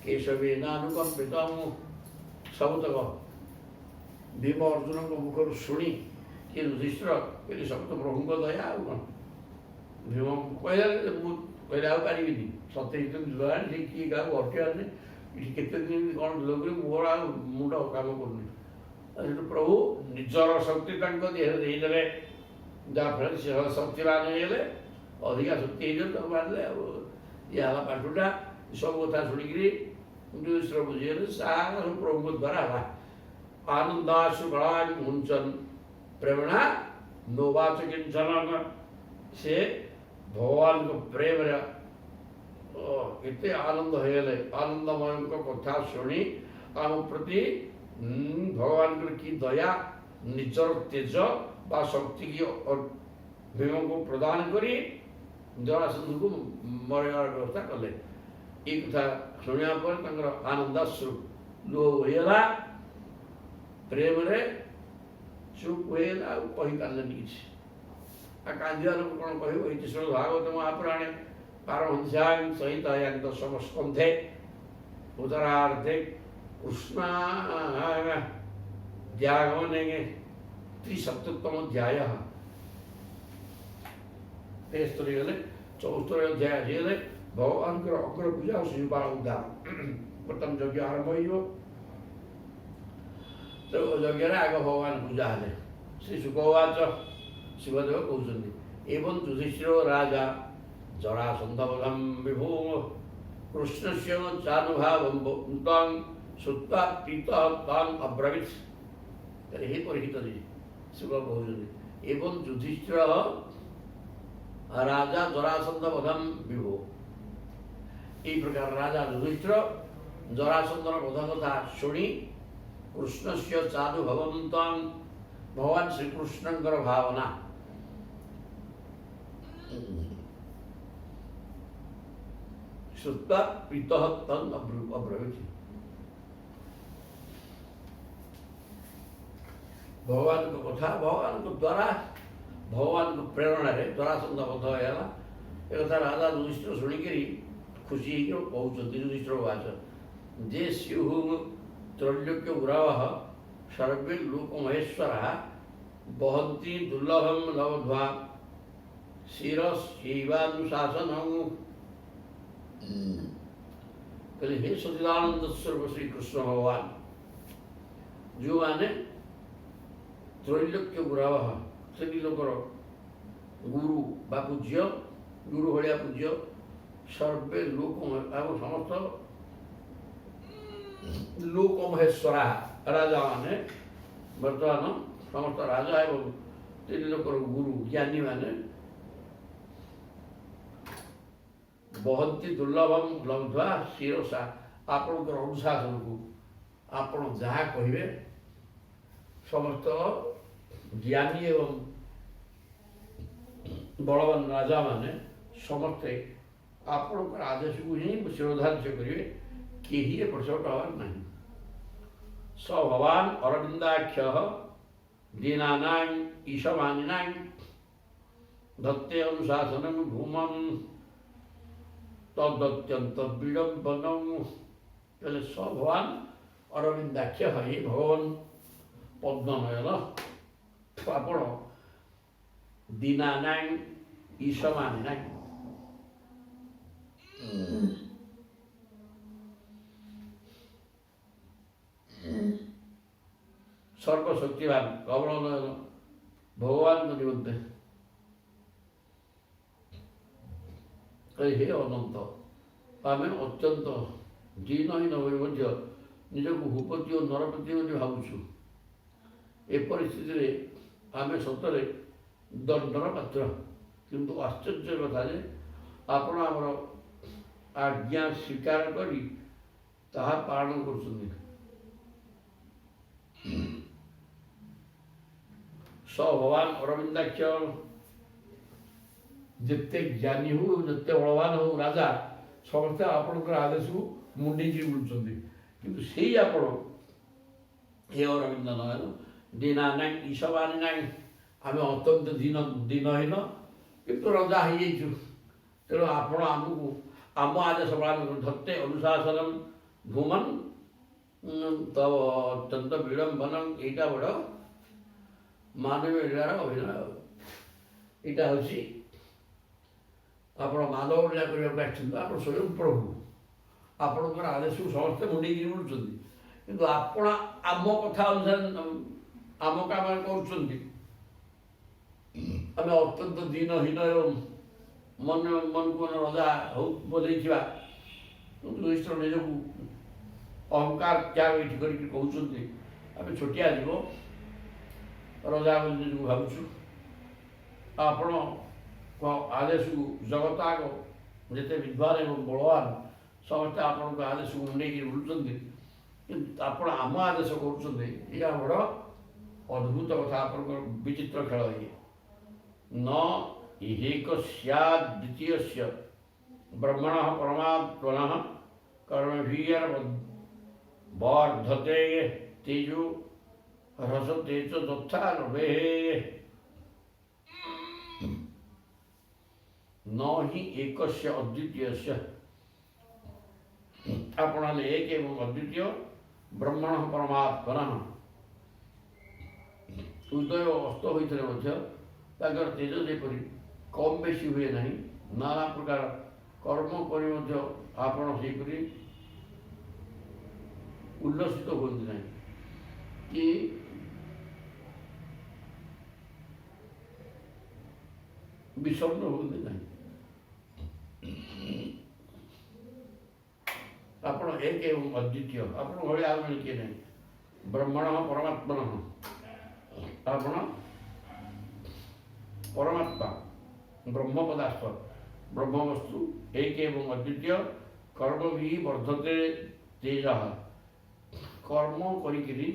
କେଶବେନାନୁକମ୍ପିତଂ ସବୁତକ ଭୀମ ଅର୍ଜୁନଙ୍କ ମୁଖରୁ ଶୁଣି କିଏ ଯୁଧିଷ୍ଠିର କହିଲେ ସବୁ ତ ପ୍ରଭୁଙ୍କ ଦୟା ଆଉ କ'ଣ ଭୀମ କହିଲେ ମୁଁ କହିଲେ ଆଉ ପାରିବିନି ସତେ ସେ କିଏ କାହାକୁ ଅଟକାନି ଏଠି କେତେ ଦିନ କ'ଣ ଲୋକ ମୋର ଆଉ ମୁଣ୍ଡ କାମ କରୁନି। ସେଠୁ ପ୍ରଭୁ ନିଜର ଶକ୍ତି ତାଙ୍କ ଦେହରେ ଦେଇଦେଲେ, ଯାହାଫଳରେ ସେ ଶକ୍ତିବାନ ହେଇଗଲେ, ଅଧିକା ଶକ୍ତି ହେଇଗଲେ ତାକୁ ମାରିଲେ। ଆଉ ଇଏ ହେଲା ପାଠଟା। ସବୁ କଥା ଶୁଣିକିରି ଯୁଧିଷ୍ଠିର ବୁଝିଗଲେ, ସାରା ସବୁ ପ୍ରଭୁଙ୍କ ଦ୍ୱାରା ହେଲା। ଆନନ୍ଦାଶୁ ବଳାୟ ମୁଞ୍ଚନ ପ୍ରେମଣା ନୋବାଚ କିଞ୍ଚନ। ସେ ଭଗବାନଙ୍କ ପ୍ରେମରେ ଏତେ ଆନନ୍ଦ ହେଇଗଲେ, ଆନନ୍ଦମୟଙ୍କ କଥା ଶୁଣି ଆମ ପ୍ରତି ଭଗବାନଙ୍କର କି ଦୟା, ନିଜର ତେଜ ବା ଶକ୍ତିକି ଭୀମଙ୍କୁ ପ୍ରଦାନ କରି ଜରାସନ୍ଧକୁ ମରିବାର ବ୍ୟବସ୍ଥା କଲେ। ଏ କଥା ଶୁଣିବା ପରେ ତାଙ୍କର ଆନନ୍ଦାଶ୍ରୁ ଲୁହ ହୋଇଗଲା, ପ୍ରେମରେ ଚୁପ୍ ହୋଇଗଲା, ଆଉ କହିପାରିଲେନି କିଛି। ଆଉ କାନ୍ଦିବା ଲୋକ କ'ଣ କହିବ? ଏଇଠି ଶ୍ରୀମଦ୍ ଭାଗବତ ମହାପୁରାଣେ ପାରମହଂସ୍ୟାଂ ସଂହିତାୟାଂ ଦଶମ ସ୍କନ୍ଧେ ଉତ୍ତରାର୍ଦ୍ଧେ କୃଷ୍ଣାଧ୍ୟାୟଗମନେ 73ତମ ଅଧ୍ୟାୟ। 73 ଗଲେ 74 ଅଧ୍ୟାୟ ହେଇଗଲେ ଭଗବାନଙ୍କର ଅଗ୍ର ପୂଜା ଆଉ ଶିଶୁପାଳ ଉଦ୍ଧାର। ବର୍ତ୍ତମାନ ଯଜ୍ଞ ଆରମ୍ଭ ହେଇଯିବ। ତ ଯଜ୍ଞରେ ଆଗ ଭଗବାନ ପୂଜା ହେଲେ। ଶ୍ରୀ ଶୁକବାଚ, ଶିବଦେବ କହୁଛନ୍ତି, ଏବଂ ଯୁଧିଷ୍ଠିର ରାଜା ଜରାସନ୍ଧବଧଂ ବିଭୁ କୃଷ୍ଣସ୍ୟ ଚାନୁଭାବଂ ଶ୍ରୁତ୍ୱା ପ୍ରୀତଃ ତାନ୍ ଅବ୍ରବୀତ୍। ଏହି ପରୀକ୍ଷିତ ଶିବ କହୁଛନ୍ତି, ଏବଂ ଯୁଧିଷ୍ଠିର ରାଜା ଜରାସନ୍ଧ ବଧଂ ବିଭୁ। এই প্রকার রাজা যুধিষ্ঠির জরাসন্ধর বধ কথা শুনি কৃষ্ণস্য চাদু ভবন্তং, ভগবান শ্রীকৃষ্ণଙ୍କର ଭାବନା ଶ୍ରୁତ୍ୱା ପ୍ରୀତଃ ତନ୍ ଅବ୍ରବୀତ୍। ଭଗବାନଙ୍କ କଥା, ଭଗବାନଙ୍କ ଦ୍ୱାରା, ଭଗବାନଙ୍କ ପ୍ରେରଣାରେ ଜରାସନ୍ଧ ବଧ ହେଇଗଲା। ଏ କଥା ରାଜା ଯୁଧିଷ୍ଠିର ଶୁଣିକିରି ଖୁସି ହେଇକି କହୁଛନ୍ତି। ଯୁଧିଷ୍ଠିର ବାଚ ଯେ ସ୍ୟୁଃ ତ୍ରୈଲୋକ୍ୟ ଗୁରାବଃ ସର୍ବେ ଲୋକମହେଶ୍ୱରାଃ ବହନ୍ତି ଦୁର୍ଲଭଂ ଲବ୍ଧ୍ୱା ଶିରଶୈବାନୁଶାସନଂ। କହିଲେ, ହେ ସଚ୍ଚିଦାନନ୍ଦ ସ୍ୱରୂପ ଶ୍ରୀକୃଷ୍ଣ ଭଗବାନ, ଯେଉଁମାନେ ତ୍ରୈଲୋକ୍ୟ ଗୁରାବଃ, ସେଠି ଲୋକର ଗୁରୁ ବା ପୂଜ୍ୟ, ଗୁରୁ ଭଳିଆ ପୂଜ୍ୟ, ସର୍ବେ ଲୋକ ଆମ ସମସ୍ତ ଲୋକମହେଶ୍ୱରା, ରାଜାମାନେ, ବର୍ତ୍ତମାନ ସମସ୍ତ ରାଜା ଏବଂ ତିନି ଲୋକର ଗୁରୁ ଜ୍ଞାନୀମାନେ ବହନ୍ତି ଦୁର୍ଲଭଂ ଲବ୍ଧ୍ୱା ଶିରସା, ଆପଣଙ୍କର ଅନୁଶାସନକୁ ଆପଣ ଯାହା କହିବେ, ସମସ୍ତ ଜ୍ଞାନୀ ଏବଂ ବଳବାନ ରାଜାମାନେ ସମସ୍ତେ ଆପଣଙ୍କର ଆଦେଶକୁ ହିଁ ଶିରୋଧାର୍ଯ୍ୟ କରିବେ, କେହି ଏପଟ ହେବାର ନାହିଁ। ସ ଭବାନ ଅରବିନ୍ଦାକ୍ଷ ଦୀନାନାଂ ଈଶମାନିନାଂ ଧତ୍ତେ ଅନୁଶାସନଂ ଭୂମଂ ତଦତ୍ୟନ୍ତ ବିଡ଼ମ୍ବନଂ। କହିଲେ, ସ ଭବାନ ଅରବିନ୍ଦାକ୍ଷ, ହେ ଭଗବାନ ପଦ୍ମନୟନ, ଆପଣ ଦୀନାନାଂ ଈଶମାନିନାଂ, ସର୍ବଶକ୍ତିବାନ କମଳନୟନ ଭଗବାନଙ୍କ ନିମନ୍ତେ। ହେ ଅନନ୍ତ, ଆମେ ଅତ୍ୟନ୍ତ ଦୀନହୀନ ହୋଇ ମଧ୍ୟ ନିଜକୁ ଭୂପତି ଓ ନରପତି ବୋଲି ଭାବୁଛୁ। ଏ ପରିସ୍ଥିତିରେ ଆମେ ସତରେ ଦଣ୍ଡର ପାତ୍ର। କିନ୍ତୁ ଆଶ୍ଚର୍ଯ୍ୟ କଥା ଯେ ଆପଣ ଆମର ଆଜ୍ଞା ସ୍ୱୀକାର କରି ତାହା ପାଳନ କରୁଛନ୍ତି। ସ ଭଗବାନ ଅରବିନ୍ଦାକ୍ଷ, ଯେତେ ଜ୍ଞାନୀ ହଉ, ଯେତେ ବଳବାନ ହଉ ରାଜା, ସମସ୍ତେ ଆପଣଙ୍କର ଆଦେଶକୁ ମୁଣ୍ଡେଇକି ବୁଲୁଛନ୍ତି। କିନ୍ତୁ ସେଇ ଆପଣ ହେ ଅରବିନ୍ଦ ନୟନ ଦୀନାନାଂ ଈଶମାନିନାଂ, ଆମେ ଅତ୍ୟନ୍ତ ଦୀନହୀନ କିନ୍ତୁ ରଜା ହେଇଯାଇଛୁ। ତେଣୁ ଆପଣ ଆମକୁ ଆମ ଆଦେଶ ପାଳନ କରୁ। ଧତ୍ତେ ଅନୁଶାସନଂ ଭୂମନ୍ ତବ ଅତ୍ୟନ୍ତ ବିଡ଼ମ୍ବନଂ। ଏଇଟା ବଡ଼ ମାନବୀୟ ଲୀଳାର ଅଭିନୟ। ଏଇଟା ହେଉଛି ଆପଣ ମାନବ ଲୀଳା କରିବାକୁ ଆସିଛନ୍ତି। ଆପଣ ସ୍ୱୟଂ ପ୍ରଭୁ, ଆପଣଙ୍କର ଆଦେଶକୁ ସମସ୍ତେ ମୁଣ୍ଡେଇକି ବୁଲୁଛନ୍ତି, କିନ୍ତୁ ଆପଣ ଆମ କଥା ଅନୁସାରେ ଆମ କାମ କରୁଛନ୍ତି। ଆମେ ଅତ୍ୟନ୍ତ ଦିନହୀନ ଏବଂ ମନକୁ ରଜା ହଉ ବୋଲେଇଥିବା ଯୁଧିଷ୍ଠିର ନିଜକୁ ଅହଙ୍କାର ତ୍ୟାଗ ଏଠି କରିକି କହୁଛନ୍ତି ଆମେ ଛୋଟିଆ ଯିବ ରଜା ବୋଲି ନିଜକୁ ଭାବୁଛୁ। ଆପଣଙ୍କ ଆଦେଶକୁ ଜଗତ ଆଗ ଯେତେ ବିଦ୍ୱାନ ଏବଂ ବଳବାନ ସମସ୍ତେ ଆପଣଙ୍କ ଆଦେଶକୁ ମୁଣ୍ଡେଇକି ବୁଲୁଛନ୍ତି, କିନ୍ତୁ ଆପଣ ଆମ ଆଦେଶ କରୁଛନ୍ତି। ଏହା ବଡ଼ ଅଦ୍ଭୁତ କଥା, ଆପଣଙ୍କର ବିଚିତ୍ର ଖେଳ ଇଏ। न इहेक स्यात् द्वितीयस्य ब्रह्मणः परमात्मनः कर्मभिर् वर्धते तेजो ह्रसते च तथा नभेः न हि एकस्य अद्वितीयस्य। ଆପଣ ହେଲେ ଏକ ଏବଂ ଅଦ୍ୱିତୀୟ ବ୍ରହ୍ମଣ ପରମାତ୍ମନଃ। ଉଦୟ ଅସ୍ତ ହୋଇଥିଲେ ମଧ୍ୟ ତାଙ୍କର ତେଜ ଯେପରି କମ୍ ବେଶୀ ହୁଏ ନାହିଁ, ନାନା ପ୍ରକାର କର୍ମ କରି ମଧ୍ୟ ଆପଣ ସେହିପରି ଉଲ୍ଲସିତ ହୁଅନ୍ତି ନାହିଁ କି ବିଷଣ୍ଣ ହୁଅନ୍ତି ନାହିଁ। ଆପଣ ଏକ ଏବଂ ଅଦ୍ୱିତୀୟ, ଆପଣ ଭଳି ଆଉ ଜଣେ କିଏ ନାହିଁ। ବ୍ରହ୍ମଣ ପରମାତ୍ମନଃ, ଆପଣ परमात्मा ब्रह्म पदार्थ ब्रह्म वस्तु एक एवं अद्वितीय। कर्म भी वर्धते तेज, कर्म करी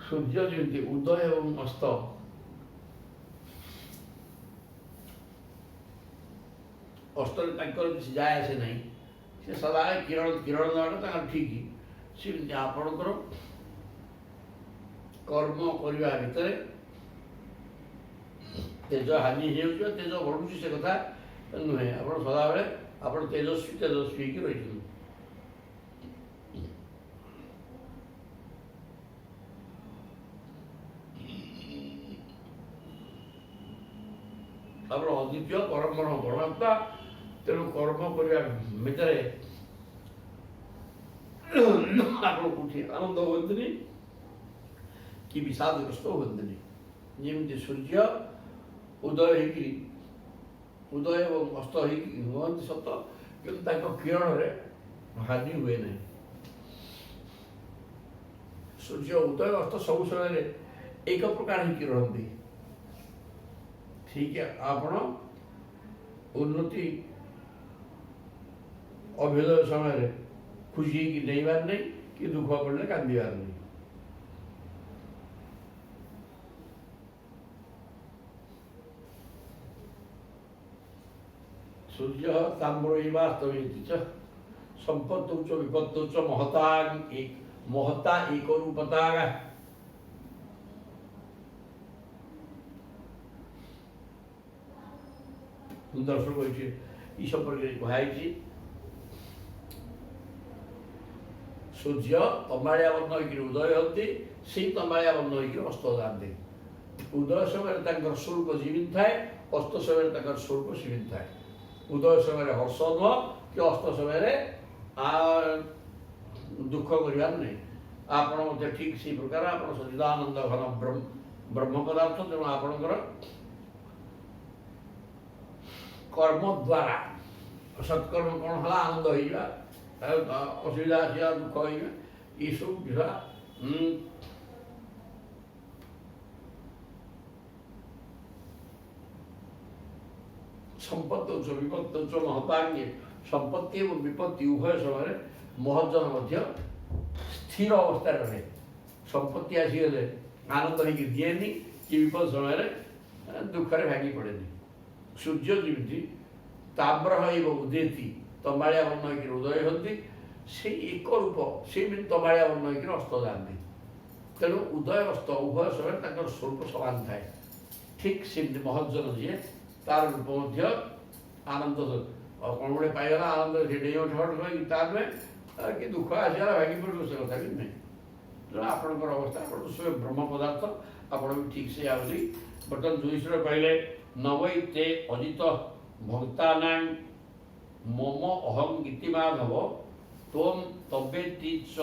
सूर्य जमी उदय एवं अस्त ଅସ୍ତରେ ତାଙ୍କର କିଛି ଯାଏ ଆସେ ନାହିଁ, ସେ ସଦାବେଳେ କିରଣ ଦେବାଟା ତାଙ୍କର ଠିକ୍। ସେମିତି ଆପଣଙ୍କର କର୍ମ କରିବା ଭିତରେ ତେଜ ହାନି ହେଇଯାଉଛି ବା ତେଜ ବଢ଼ୁଛି ସେ କଥା ନୁହେଁ। ଆପଣ ସଦାବେଳେ ଆପଣ ତେଜସ୍ୱୀ ହେଇକି ରହିଛନ୍ତି। ଆପଣ ଅଦ୍ୱିତୀୟ ପରମାତ୍ମା, ତେଣୁ କର୍ମ କରିବା ଭିତରେ ଆପଣ କୋଉଠି ଆନନ୍ଦ ହୁଅନ୍ତିନି କି ବିଷାଦଗ୍ରସ୍ତ ହୁଅନ୍ତିନି। ଯେମିତି ସୂର୍ଯ୍ୟ ଉଦୟ ହେଇକିରି ଉଦୟ ଏବଂ ଅସ୍ତ ହେଇକି ହୁଅନ୍ତି ସତ, କିନ୍ତୁ ତାଙ୍କ କିରଣରେ ହାନି ହୁଏ ନାହିଁ। ସୂର୍ଯ୍ୟ ଉଦୟ ଅସ୍ତ ସବୁ ସମୟରେ ଏକ ପ୍ରକାର ହେଇକି ରହନ୍ତି। ठीक है, आपण उन्नति अभ्युदय समय खुशी की देवार नहीं कि दुख पड़े कांदार नहीं। सूर्य ताम्रवास्तवित संपत्तु च विपत्तु च महता एक रूपता। सुंदर श्लोक ये संपर्क कहुई। सूर्य तंबाड़िया वर्ण होकर उदय होती, से तंबाड़िया वर्ण होकर अस्त जाते। उदय समय स्वरूप जीवित थाए, अस्त समय स्वरूप सीमित थाए। उदय समय हर्ष नुह कि अस्त समय दुख करार नहीं। आपण ठीक से प्रकार आप सच्चिदानंद घन ब्रह्म पदार्थ, तेणु आपणकर कर्म द्वारा सत्कर्म कौन है आनंद होगा, असुविधा आसा दुख होगा, ये सब विषय संपत्ति विपत्ति महतांगे। संपत्ति और विपत्ति उभय समय महजन स्थिर अवस्था रहे। संपत्ति आसीगले आनंद होगी दिएनि कि विपद समय दुखरे भांगी पड़ेनि। सूर्य जमी ताम्र उदेती तंबाड़िया वर्ण होकर उदय होती, से एक रूप से तंबाड़िया वर्ण होकर अस्त जाती। तेणु उदय अस्त उभय समय स्वरूप समान थाए। ठीक से महजन जी तार रूप आनंद ଆଉ କ'ଣ ଗୋଟେ ପାଇଗଲା ଆନନ୍ଦ ସେ ଡେଇଁ ଉଠ କହିକି ତାପରେ କି ଦୁଃଖ ଆସିଗଲା ଭାଙ୍ଗି ପଡ଼ିବ ସେ କଥା ବି ନାହିଁ। ତେଣୁ ଆପଣଙ୍କର ଅବସ୍ଥା ଆପଣ ସ୍ୱୟଂ ବ୍ରହ୍ମ ପଦାର୍ଥ ଆପଣ ବି ଠିକ୍ ସେ ଆହୁରି ବର୍ତ୍ତମାନ ଦୁଇଶର କହିଲେ ନବୈ ତେ ଅଜିତ ଭକ୍ତାନାଂ ମମ ଅହଂ ଗୀତି ମାଧବ ତ୍ୱଂ ତବେତି ଚ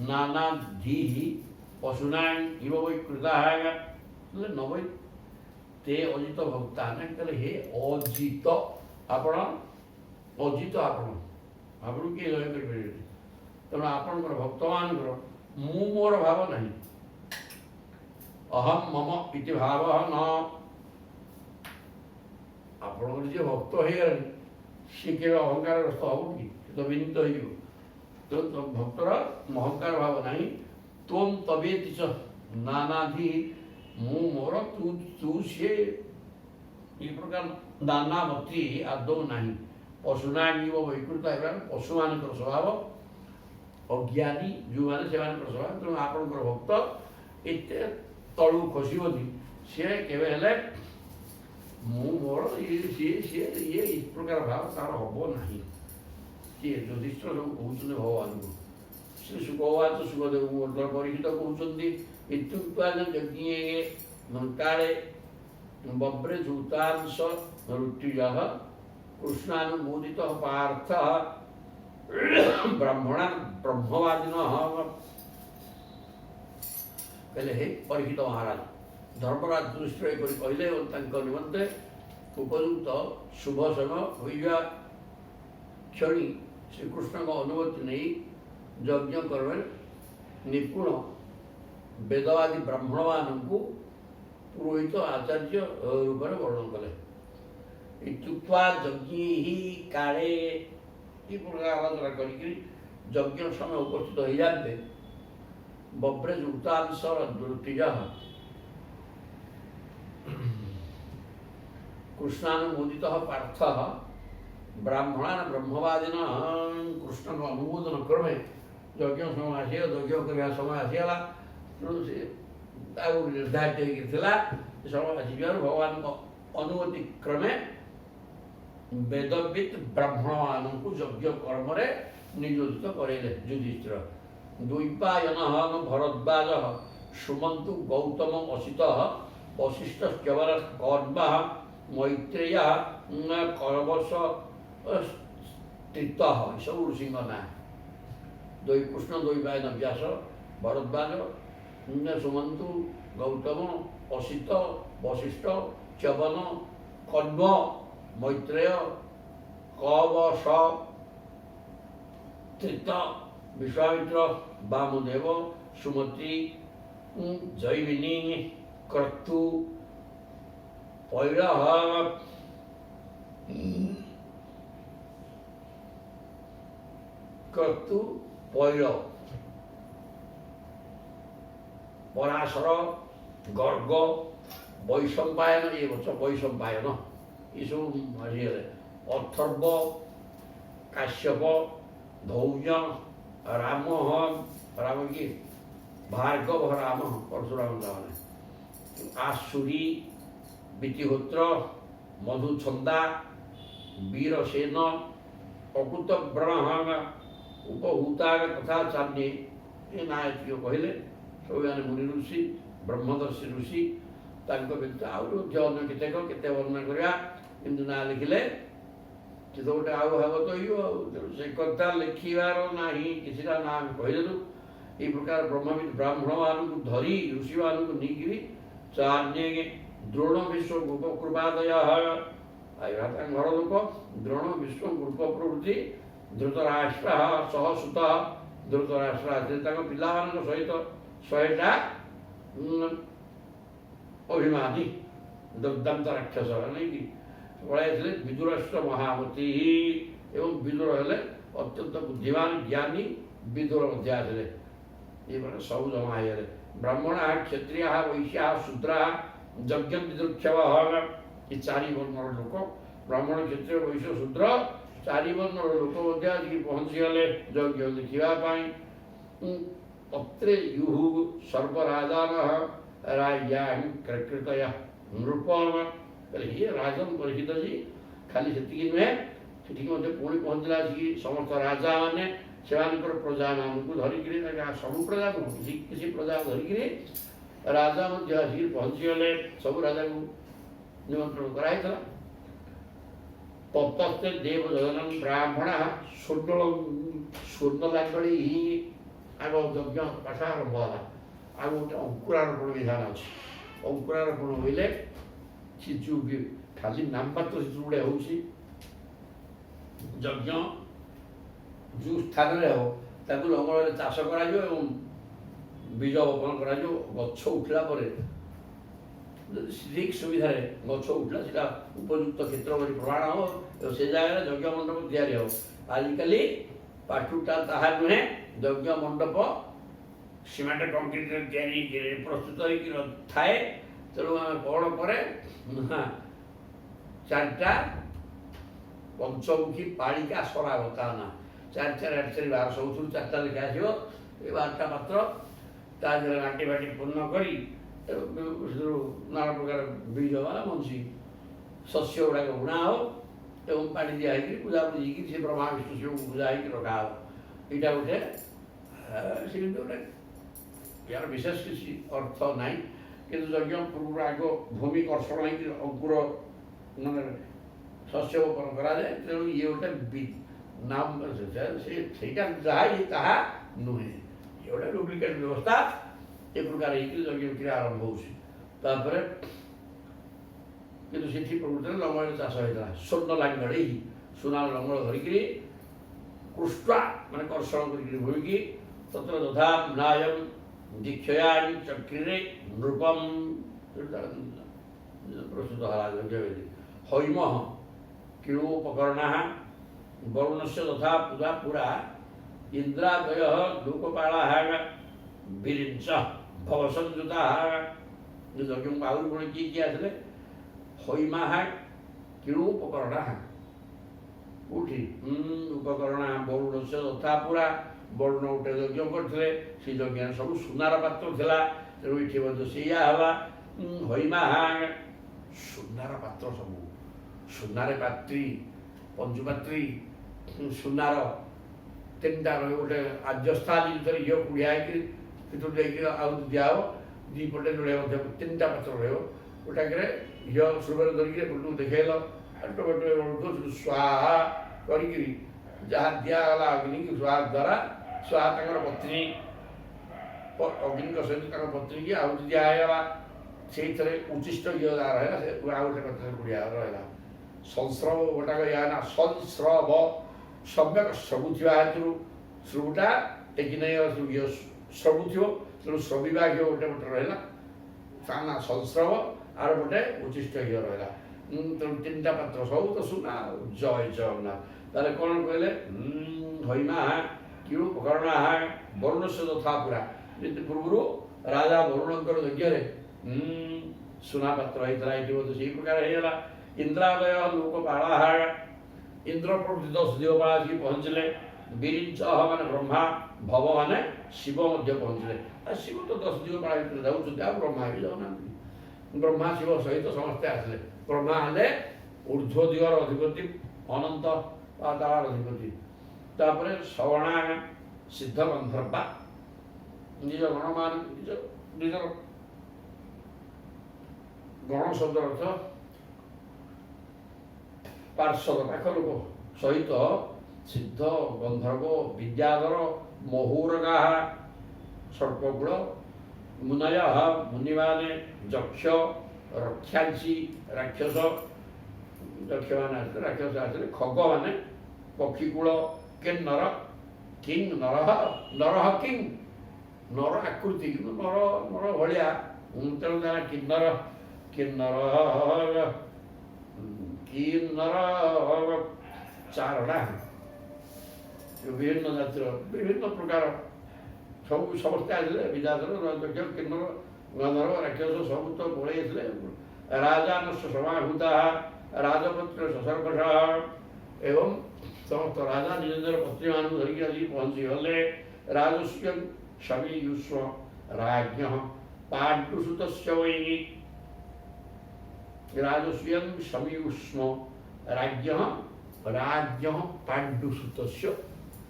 ନାନାଧିଃ ପଶୁନାଂ ଇବ ବୈକୃତାଃ ନବୈ ତେ ଅଜିତ ଭକ୍ତାନାଂ କହିଲେ ହେ ଅଜିତ ଆପଣ ଅଜିତ ଆପଣଙ୍କୁ କିଏ ଜୟ କରିପାରିବେନି। ତେଣୁ ଆପଣଙ୍କର ଭକ୍ତମାନଙ୍କର ମୁଁ ମୋର ଭାବ ନାହିଁ। ଅହମ୍ ମମ ଇତି ଭାବ ନ ଆପଣଙ୍କର ଯିଏ ଭକ୍ତ ହେଇଗଲାଣି ସିଏ କେବେ ଅହଙ୍କାରଗ୍ରସ୍ତ ହବ କି? ସେ ତ ବିନୀତ ହେଇଯିବ। ତେଣୁ ଭକ୍ତର ଅହଙ୍କାର ଭାବ ନାହିଁ। ତ୍ୱଂ ତବେତି ଚ ନାନାଧି ମୁଁ ମୋର ତୁ ସିଏ ଏ ପ୍ରକାର ନାନାମତି ଆଦୌ ନାହିଁ। ପଶୁନାଙ୍ଗିବ ବୈକୃତ ହେବା ପଶୁମାନଙ୍କର ସ୍ୱଭାବ, ଅଜ୍ଞାନୀ ଯେଉଁମାନେ ସେମାନଙ୍କର ସ୍ୱଭାବ। ତେଣୁ ଆପଣଙ୍କର ଭକ୍ତ ଏତେ ତଳକୁ ଖସିବନି। ସିଏ କେବେ ହେଲେ ମୁଁ ମୋର ସିଏ ଏ ପ୍ରକାର ଭାବ ତାର ହବ ନାହିଁ। କିଏ ଯୁଧିଷ୍ଠିର ସବୁ କହୁଛନ୍ତି ଭଗବାନଙ୍କୁ। ଶ୍ରୀ ସୁଖବାଚ ସୁଖଦେବଙ୍କୁ ମଧ୍ୟ ପରୀକ୍ଷିତ କହୁଛନ୍ତି ଇତ୍ୟୁକ୍ତ୍ୱା ଯଜ୍ଞେ କାଳେ ବବ୍ରେ ଧୂତାଂଶ ଋତ୍ୟୁଜଃ କୃଷ୍ଣାନୁମୋଦିତ ପାର୍ଥ ବ୍ରାହ୍ମଣା ବ୍ରହ୍ମବାଦିନଃ କହିଲେ ହେ ପରୀକ୍ଷିତ ମହାରାଜ ଧର୍ମରାଜ ଯୁଧିଷ୍ଠିର ଏପରି କହିଲେ ଏବଂ ତାଙ୍କ ନିମନ୍ତେ ଉପଯୁକ୍ତ ଶୁଭ ସମୟ ହୋଇଯିବା କ୍ଷଣି ଶ୍ରୀକୃଷ୍ଣଙ୍କ ଅନୁମତି ନେଇ ଯଜ୍ଞ କର୍ମରେ ନିପୁଣ ବେଦବାଦୀ ବ୍ରାହ୍ମଣମାନଙ୍କୁ ପୁରୋହିତ ଆଚାର୍ଯ୍ୟ ରୂପରେ ବର୍ଣ୍ଣନ କଲେ। ଇତ୍ୟୁକ୍ତ୍ୱା ଯଜ୍ଞୈ କାଳେ ଏ ପ୍ରକାର ଆଲୋଚନା କରିକି ଯଜ୍ଞ ସମୟ ଉପସ୍ଥିତ ହୋଇଯାନ୍ତେ ବବ୍ରେ ଯୁକ୍ତାଂଶ ଋତ୍ୟୁଜଃ କୃଷ୍ଣାନୁମୋଦିତ ପାର୍ଥ ବ୍ରାହ୍ମଣାନ ବ୍ରହ୍ମବାଦିନ କୃଷ୍ଣଙ୍କ ଅନୁମୋଦନ କ୍ରମେ ଯଜ୍ଞ ସମୟ ଆସିଗଲା। ଯଜ୍ଞ କରିବା ସମୟ ଆସିଗଲା। ତେଣୁ ସେ ଆଉ ନିର୍ଦ୍ଧାରିତ ହେଇକି ଥିଲା ସେ ସମୟ ଆସିଯିବାରୁ ଭଗବାନଙ୍କ ଅନୁମତି କ୍ରମେ ବେଦବିତ୍ ବ୍ରାହ୍ମଣମାନଙ୍କୁ ଯଜ୍ଞ କର୍ମରେ ନିୟୋଜିତ କରାଇଲେ ଯୁଧିଷ୍ଠିର। ଦ୍ୱୈପାୟନଃ ଭରଦ୍ୱାଜ ସୁମନ୍ତୁ ଗୌତମ ଅସିତଃ ବଶିଷ୍ଠ ଚ୍ୟବନ କର୍ମଃ ମୈତ୍ରେୟଃ କଳବଶ ସ୍ଥିତଃ ଏସବୁ ଋଷିଙ୍କ ନାଁ। କୃଷ୍ଣ ଦ୍ୱୈପାୟନ ବ୍ୟାସ ଭରଦ୍ୱାଜ ସୁମନ୍ତୁ ଗୌତମ ଅସିତ ବଶିଷ୍ଠ ଚ୍ୟବନ କର୍ମ ମୈତ୍ରେୟ କବଶ ତ୍ରିତ ବିଶ୍ୱାମିତ୍ର ବାମଦେବ ସୁମତି ଜୈମିନୀ କ୍ରତୁ ପୈଳଃ କ୍ରତୁ ପୈଳ ପରାଶର ଗର୍ଗ ବୈଶମ୍ପାୟନ ଏ ବର୍ଷ ବୈଶମ୍ପାୟନ ଏସବୁ ଆସିଗଲେ। ଅଥର୍ବ କାଶ୍ୟପ ଧୌଜ ରାମ ରାମ କିଏ ଭାର୍ଗବ ରାମ ପରଶୁରାମ ମାନେ ଆସୁରୀ ବିତିହୋତ୍ର ମଧୁଛନ୍ଦା ବୀରସେନ ଅକୁତ ବ୍ରହ୍ମ ଉପହୂତାଗ ତଥା ଚାନ୍ୟେ ଏ ନାଁ ଏତିକି କହିଲେ। ସବୁମାନେ ମୁନି ଋଷି ବ୍ରହ୍ମଦର୍ଶୀ ଋଷି ତାଙ୍କ ବ୍ୟତୀତ ଆହୁରି ମଧ୍ୟ ଅନ୍ୟ କେତେ ବର୍ଣ୍ଣନା କରିବା କିନ୍ତୁ ନାଁ ଲେଖିଲେ ସେ ତ ଗୋଟେ ଆଉ ଭାବ ତ ହେଇବ ଆଉ। ତେଣୁ ସେ କଥା ଲେଖିବାର ନାହିଁ କିଛିଟା ନାଁ ଆମେ କହିଦେଲୁ। এই ପ୍ରକାର ବ୍ରହ୍ମବିଦ ବ୍ରାହ୍ମଣମାନଙ୍କୁ ଧରି ଋଷିମାନଙ୍କୁ ନେଇକିରି ଚାନ୍ୟେ ଦ୍ରୋଣ ବିଶ୍ୱ ଗୋପ କୃପାଦୟ ତାଙ୍କ ଘର ଲୋକ ଦ୍ରୋଣ ବିଶ୍ୱ ଗୋପ ପ୍ରଭୃତି ଧୃତରାଷ୍ଟ୍ର ସହ ସୁତ ଧୃତରାଷ୍ଟ୍ର ଆସିଲେ ତାଙ୍କ ପିଲାମାନଙ୍କ ସହିତ 100ଟା ଅଭିମାନୀ ଦୁର୍ଦାନ୍ତ ରାକ୍ଷସ ନେଇକି ପଳାଇଥିଲେ। ବିଦୁରାଷ୍ଟ୍ର ମହାମତୀ ଏବଂ ବିଦୁର ହେଲେ ଅତ୍ୟନ୍ତ ବୁଦ୍ଧିମାନ ଜ୍ଞାନୀ ବିଦୁର ମଧ୍ୟ ଆସିଲେ। ଏମାନେ ସବୁ ଜମା ହେଇଗଲେ। ବ୍ରାହ୍ମଣ କ୍ଷତ୍ରିୟ ବୈଶ୍ୟା ଶୂଦ୍ରା ଯଜ୍ଞ ବିଦୁକ୍ଷବ ଏ 4 ବର୍ଣ୍ଣର ଲୋକ ବ୍ରାହ୍ମଣ କ୍ଷତ୍ରିୟ ବୈଶ୍ୟ ଶୂଦ୍ର 4 ବର୍ଣ୍ଣର ଲୋକ ମଧ୍ୟ ଆସିକି ପହଞ୍ଚିଗଲେ ଯଜ୍ଞ ଦେଖିବା ପାଇଁ। ଅତ୍ରେ ୟୁଃ ସର୍ବରାଜାନଃ ରାଜ୍ୟାଂ କ୍ରକୃତୟ ନୃପମ କହିଲେ ହେ ରାଜନ ପରୀକ୍ଷିତ ଜି ଖାଲି ସେତିକି ନୁହେଁ ସେଠିକି ମଧ୍ୟ ପୁଣି ପହଞ୍ଚିଲା ଆସିକି ସମସ୍ତ ରାଜାମାନେ ସେମାନଙ୍କର ପ୍ରଜାମାନଙ୍କୁ ଧରିକିରି ସବୁ ପ୍ରଜା ନୁହଁ, କିଛି କିଛି ପ୍ରଜା ଧରିକିରି ରାଜା ମଧ୍ୟ ଆସିକି ପହଞ୍ଚିଗଲେ। ସବୁ ରାଜାଙ୍କୁ ନିମନ୍ତ୍ରଣ କରାହେଇଥିଲା। ତତସ୍ତେ ଦେବଦଳନ ବ୍ରାହ୍ମଣ ସ୍ୱର୍ଣ୍ଣ ଲାଙ୍ଗଳି ଆଗ ଯଜ୍ଞ ପାଠ ଆରମ୍ଭ ହେଲା। ଆଉ ଗୋଟେ ଅଙ୍କୁରାରୋପଣ ବିଧାନ ଅଛି। ଅଙ୍କୁରାରୋପଣ ବୋଇଲେ ସେ ଯେଉଁ ଖାଲି ନାମମାତ୍ର ସେ ଗୁଡ଼େ ହେଉଛି ଯଜ୍ଞ ଯେଉଁ ସ୍ଥାନରେ ହେବ ତାକୁ ଲଙ୍ଗଳରେ ଚାଷ କରାଯିବ ଏବଂ ବୀଜ ବପନ କରାଯିବ। ଗଛ ଉଠିଲା ପରେ ଠିକ୍ ସୁବିଧାରେ ଗଛ ଉଠିଲା ସେଟା ଉପଯୁକ୍ତ କ୍ଷେତ୍ର କରି ପ୍ରମାଣ ହେବ ଏବଂ ସେ ଜାଗାରେ ଯଜ୍ଞ ମଣ୍ଡପ ତିଆରି ହେବ। ଆଜିକାଲି ପାଠୁଟା ତାହା ନୁହେଁ, ଯଜ୍ଞ ମଣ୍ଡପ ସିମେଣ୍ଟ କଂକ୍ରିଟରେ ତିଆରି ପ୍ରସ୍ତୁତ ହେଇକି ଥାଏ। ତେଣୁ ଆମେ କ'ଣ କରେ ଚାରିଟା ପଞ୍ଚମୁଖୀ ପାଳିକା ସରାବ ତା ନା 4 4 8 4 12 ସବୁଥିରୁ 4ଟା ଲେଖା ଆସିବ। ଏ 12ଟା ପାତ୍ର ତା ଦେହରେ ମାଟି ବାଟି ପୂର୍ଣ୍ଣ କରି ସେଥିରୁ ନାନା ପ୍ରକାର ବୀଜ ବା ମଞ୍ଜି ଶସ୍ୟ ଗୁଡ଼ାକ ବୁଣା ହେବ ଏବଂ ପାଣି ଦିଆ ହେଇକି ପୂଜାପୂଜି ହେଇକି ସେ ବ୍ରହ୍ମା ବିଷ୍ଣୁ ଶିବଙ୍କୁ ପୂଜା ହେଇକି ରଖାହେବ। ଏଇଟା ଗୋଟେ ସେମିତି ଗୋଟେ ଏହାର ବିଶେଷ କିଛି ଅର୍ଥ ନାହିଁ। କିନ୍ତୁ ଯଜ୍ଞ ପୂର୍ବରୁ ଆଗ ଭୂମି କର୍ଷଣ ହେଇକି ଅଙ୍କୁର ମାନେ ଶସ୍ୟ ବପନ କରାଯାଏ। ତେଣୁ ଇଏ ଗୋଟେ ନାମ ସେଇଟା ଯାହା ଇଏ ତାହା ନୁହେଁ, ଇଏ ଗୋଟେ ଡୁପ୍ଲିକେଟ୍ ବ୍ୟବସ୍ଥା। ଏ ପ୍ରକାର ହେଇକି ଯଜ୍ଞ କ୍ରିୟା ଆରମ୍ଭ ହେଉଛି। ତାପରେ କିନ୍ତୁ ସେଠି ପ୍ରକୃତରେ ଲଙ୍ଗଳରେ ଚାଷ ହେଇଥିଲା। ସ୍ୱର୍ଣ୍ଣ ଲାଙ୍ଗଳି ସୁନାର ଲଙ୍ଗଳ ଧରିକିରି କୃଷ୍ଣା ମାନେ କର୍ଷଣ କରିକିରି ଭୂମିକି ତତ୍ର ତଥା ନାୟମ ଦୀକ୍ଷୟାଣି ଚକ୍ରିରେ ନୃପମ ପ୍ରସ୍ତୁତ ହେଲା ଯଜ୍ଞବେଦୀ। ହୈମ କିଣୋପକରଣ ବରୁଣସ୍ୟ ତଥା ପୂଜା ପୁରା ଇନ୍ଦ୍ରାଦୟ ଲୋକପାଳା ବିରିଞ୍ଚ ଭବସଂଯୁତା ଯଜ୍ଞକୁ ଆହୁରି ପୁଣି କିଏ ଆସିଲେ? ହୈମା କିଣୋପକରଣ କୋଉଠି ଉପକରଣ ବରୁଣସ୍ୟ ତଥା ପୁରା ବରୁଣ ଗୋଟେ ଯଜ୍ଞ କରିଥିଲେ। ସେ ଯଜ୍ଞରେ ସବୁ ସୁନାର ପାତ୍ର ଥିଲା। ତେଣୁ ଏଠି ମଧ୍ୟ ସେଇଆ ହେଲା। ହୈମା ସୁନାର ପାତ୍ର ସବୁ ସୁନାରେ ପାତ୍ରୀ ପଞ୍ଚୁପାତ୍ରୀ ସୁନାର 3ଟା ରହିବ। ଗୋଟେ ଆର୍ଯ୍ୟସ୍ଥାନ ଭିତରେ ଘିଅ କୁଡ଼ିଆ ହେଇକି ସେଥିରୁ ଯାଇକି ଆହୁତି ଦିଆହେବ। ଦୁଇପଟେ ଯୋଡ଼ିଆ ମଧ୍ୟ 3ଟା ପାତ୍ର ରହିବ। ଗୋଟାକରେ ଘିଅ ସୁବରେ ଧରିକି ଏପଟକୁ ଦେଖେଇଲ ସ୍ୱାହା କରିକିରି ଯାହା ଦିଆଗଲା ଅଗ୍ନିକି ସ୍ୱାହା ଦ୍ୱାରା ସ୍ୱାହା ତାଙ୍କର ପତ୍ନୀ ଅଗ୍ନିଙ୍କ ସହିତ ତାଙ୍କ ପତ୍ନୀକି ଆହୁତି ଦିଆ ହେଇଗଲା। ସେଇଥିରେ ଉଚ୍ଚିଷ୍ଟ ଘିଅ ଯାହା ରହିଲା ସେ ଆଉ ଗୋଟେ ପାତ୍ରରେ କୁଡ଼ିଆ ରହିଲା। ସଂସ୍ରବ ଗୋଟାକ ୟା ନା ସଂସ୍ରବ ସମ୍ୟକ ସ୍ରବୁଥିବା ହେତୁରୁ ସ୍ରବୁଟା ଟେକି ନେଇ ଘିଅ ସ୍ରବୁଥିବ। ତେଣୁ ସ୍ରବିବା ଘିଅ ଗୋଟେ ପଟେ ରହିଲା ତା ନା ସଂସ୍ରବ, ଆର ପଟେ ଉଚ୍ଚିଷ୍ଟ ଘିଅ ରହିଲା। ତେଣୁ 3ଟା ପାତ୍ର ସବୁ ତ ସୁନା। ଜୟ ଜଗନ୍ନାଥ। ତାହେଲେ କ'ଣ କହିଲେ? ହୈମା କିଣୋପକରଣ ବରୁଣସ୍ୟ ତଥା ପୁରା। ଯେମିତି ପୂର୍ବରୁ ରାଜା ବରୁଣଙ୍କର ଯଜ୍ଞରେ ସୁନା ପାତ୍ର ହେଇଥିଲା, ଏଠି ମଧ୍ୟ ସେଇ ପ୍ରକାର ହେଇଗଲା। ଇନ୍ଦ୍ରାଦୟ ଲୋକପାଳା ଇନ୍ଦ୍ର ପ୍ରଭୃତି 10 ଦିଗପାଳ ଆସିକି ପହଞ୍ଚିଲେ। ବିରିଞ୍ଚ ମାନେ ବ୍ରହ୍ମା, ଭବ ମାନେ ଶିବ ମଧ୍ୟ ପହଞ୍ଚିଲେ। ଆଉ ଶିବ ତ 10 ଦିଗପାଳ ଭିତରେ ଯାଉଛନ୍ତି, ଆଉ ବ୍ରହ୍ମା ବି ଯାଉନାହାନ୍ତି। ବ୍ରହ୍ମା ଶିବ ସହିତ ସମସ୍ତେ ଆସିଲେ। ବ୍ରହ୍ମା ହେଲେ ଊର୍ଦ୍ଧ୍ୱ ଦିଗର ଅଧିପତି, ଅନନ୍ତ ପାତାଳର ଅଧିପତି। ତାପରେ ଶ୍ରବଣା ସିଦ୍ଧ ଗନ୍ଧର୍ବା ନିଜ ଗଣମାନ ନିଜର ଗଣ ଶବ୍ଦ ଅର୍ଥ ପାର୍ଶ୍ୱଦ ପାଖ ଲୋକ ସହିତ ସିଦ୍ଧ ଗନ୍ଧର୍ବ ବିଦ୍ୟାଧର ମହୂରଗା ସର୍ପକୂଳ ମୁନୟ ମୁନିମାନେ ଯକ୍ଷ ରକ୍ଷାଂଶୀ ରାକ୍ଷସ ଯକ୍ଷମାନେ ଆସିଲେ, ରାକ୍ଷସ ଆସିଲେ। ଖଗମାନେ ପକ୍ଷୀକୂଳ କିନ୍ନର କିଂ ନରହ ନରହ କିଂ ନର ଆକୃତି କିନ୍ତୁ ନର ନର ଭଳିଆ। ତେଣୁ ତାର କିନ୍ନର କିନ୍ନର କିନ୍ନର ଚାରଣା ବିଭିନ୍ନ ଜାତିର ବିଭିନ୍ନ ପ୍ରକାର ସବୁ ସମସ୍ତେ ଆସିଲେ। ବିଦ୍ୟାଧର ଯକ୍ଷ କିନ୍ନର ଗନ୍ଧର୍ବ ରାକ୍ଷସ ସବୁ ତ ପଳେଇ ଆସିଲେ। ରାଜାନସ୍ୟ ସମାହୂତା ରାଜପୁତ୍ର ସସର୍ପଷ ଏବଂ ସମସ୍ତ ରାଜା ନିଜ ନିଜର ପତ୍ନୀମାନଙ୍କୁ ଧରିକି ଆସିକି ପହଞ୍ଚିଗଲେ। ରାଜସ୍ୱ ସମୀୟୁଷ୍ମ ରାଜ୍ఞ ପାଣ୍ଡୁସୁତସ୍ୟ ବୈ ରାଜସ୍ୱ ସମୀୟୁଷ୍ମ ରାଜ୍ञ राज्ञ पांडुसुत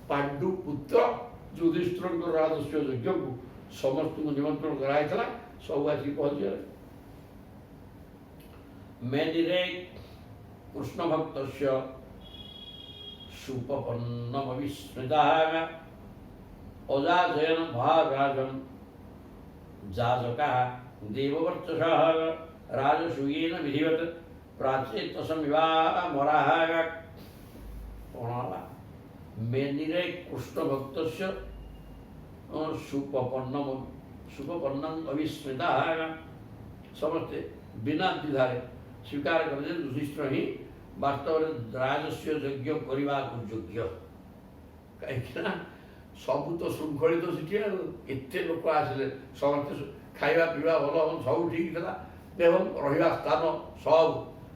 पांडुपुत्र युधिष्ठिर राजस्व यज्ञ को समस्त को निमंत्रण कराई सब आसिक पहुंचे मेनिरे कृष्ण भक्त सुपन्नम विस्मृता अजाजयन महाराजन जाजका देववर्चसा राजसूयेन विधिवत प्राचेतसमिवा मराः कौन मेनिरे कृष्ण भक्त सुपन्नम अविस्मृता समस्ते बिना द्विधारे स्वीकार कर युधिष्ठिर ही वास्तव राजस्व यज्ञ करने को योग्य कहीं सबू तो श्रृंखलित सीट लोक आसिले समस्ते खाଇବା ପିଇବା ଭଲ ସବୁ ଠିକ୍ ଥିଲା ଏବଂ ରହିବା ସ୍ଥାନ ସବୁ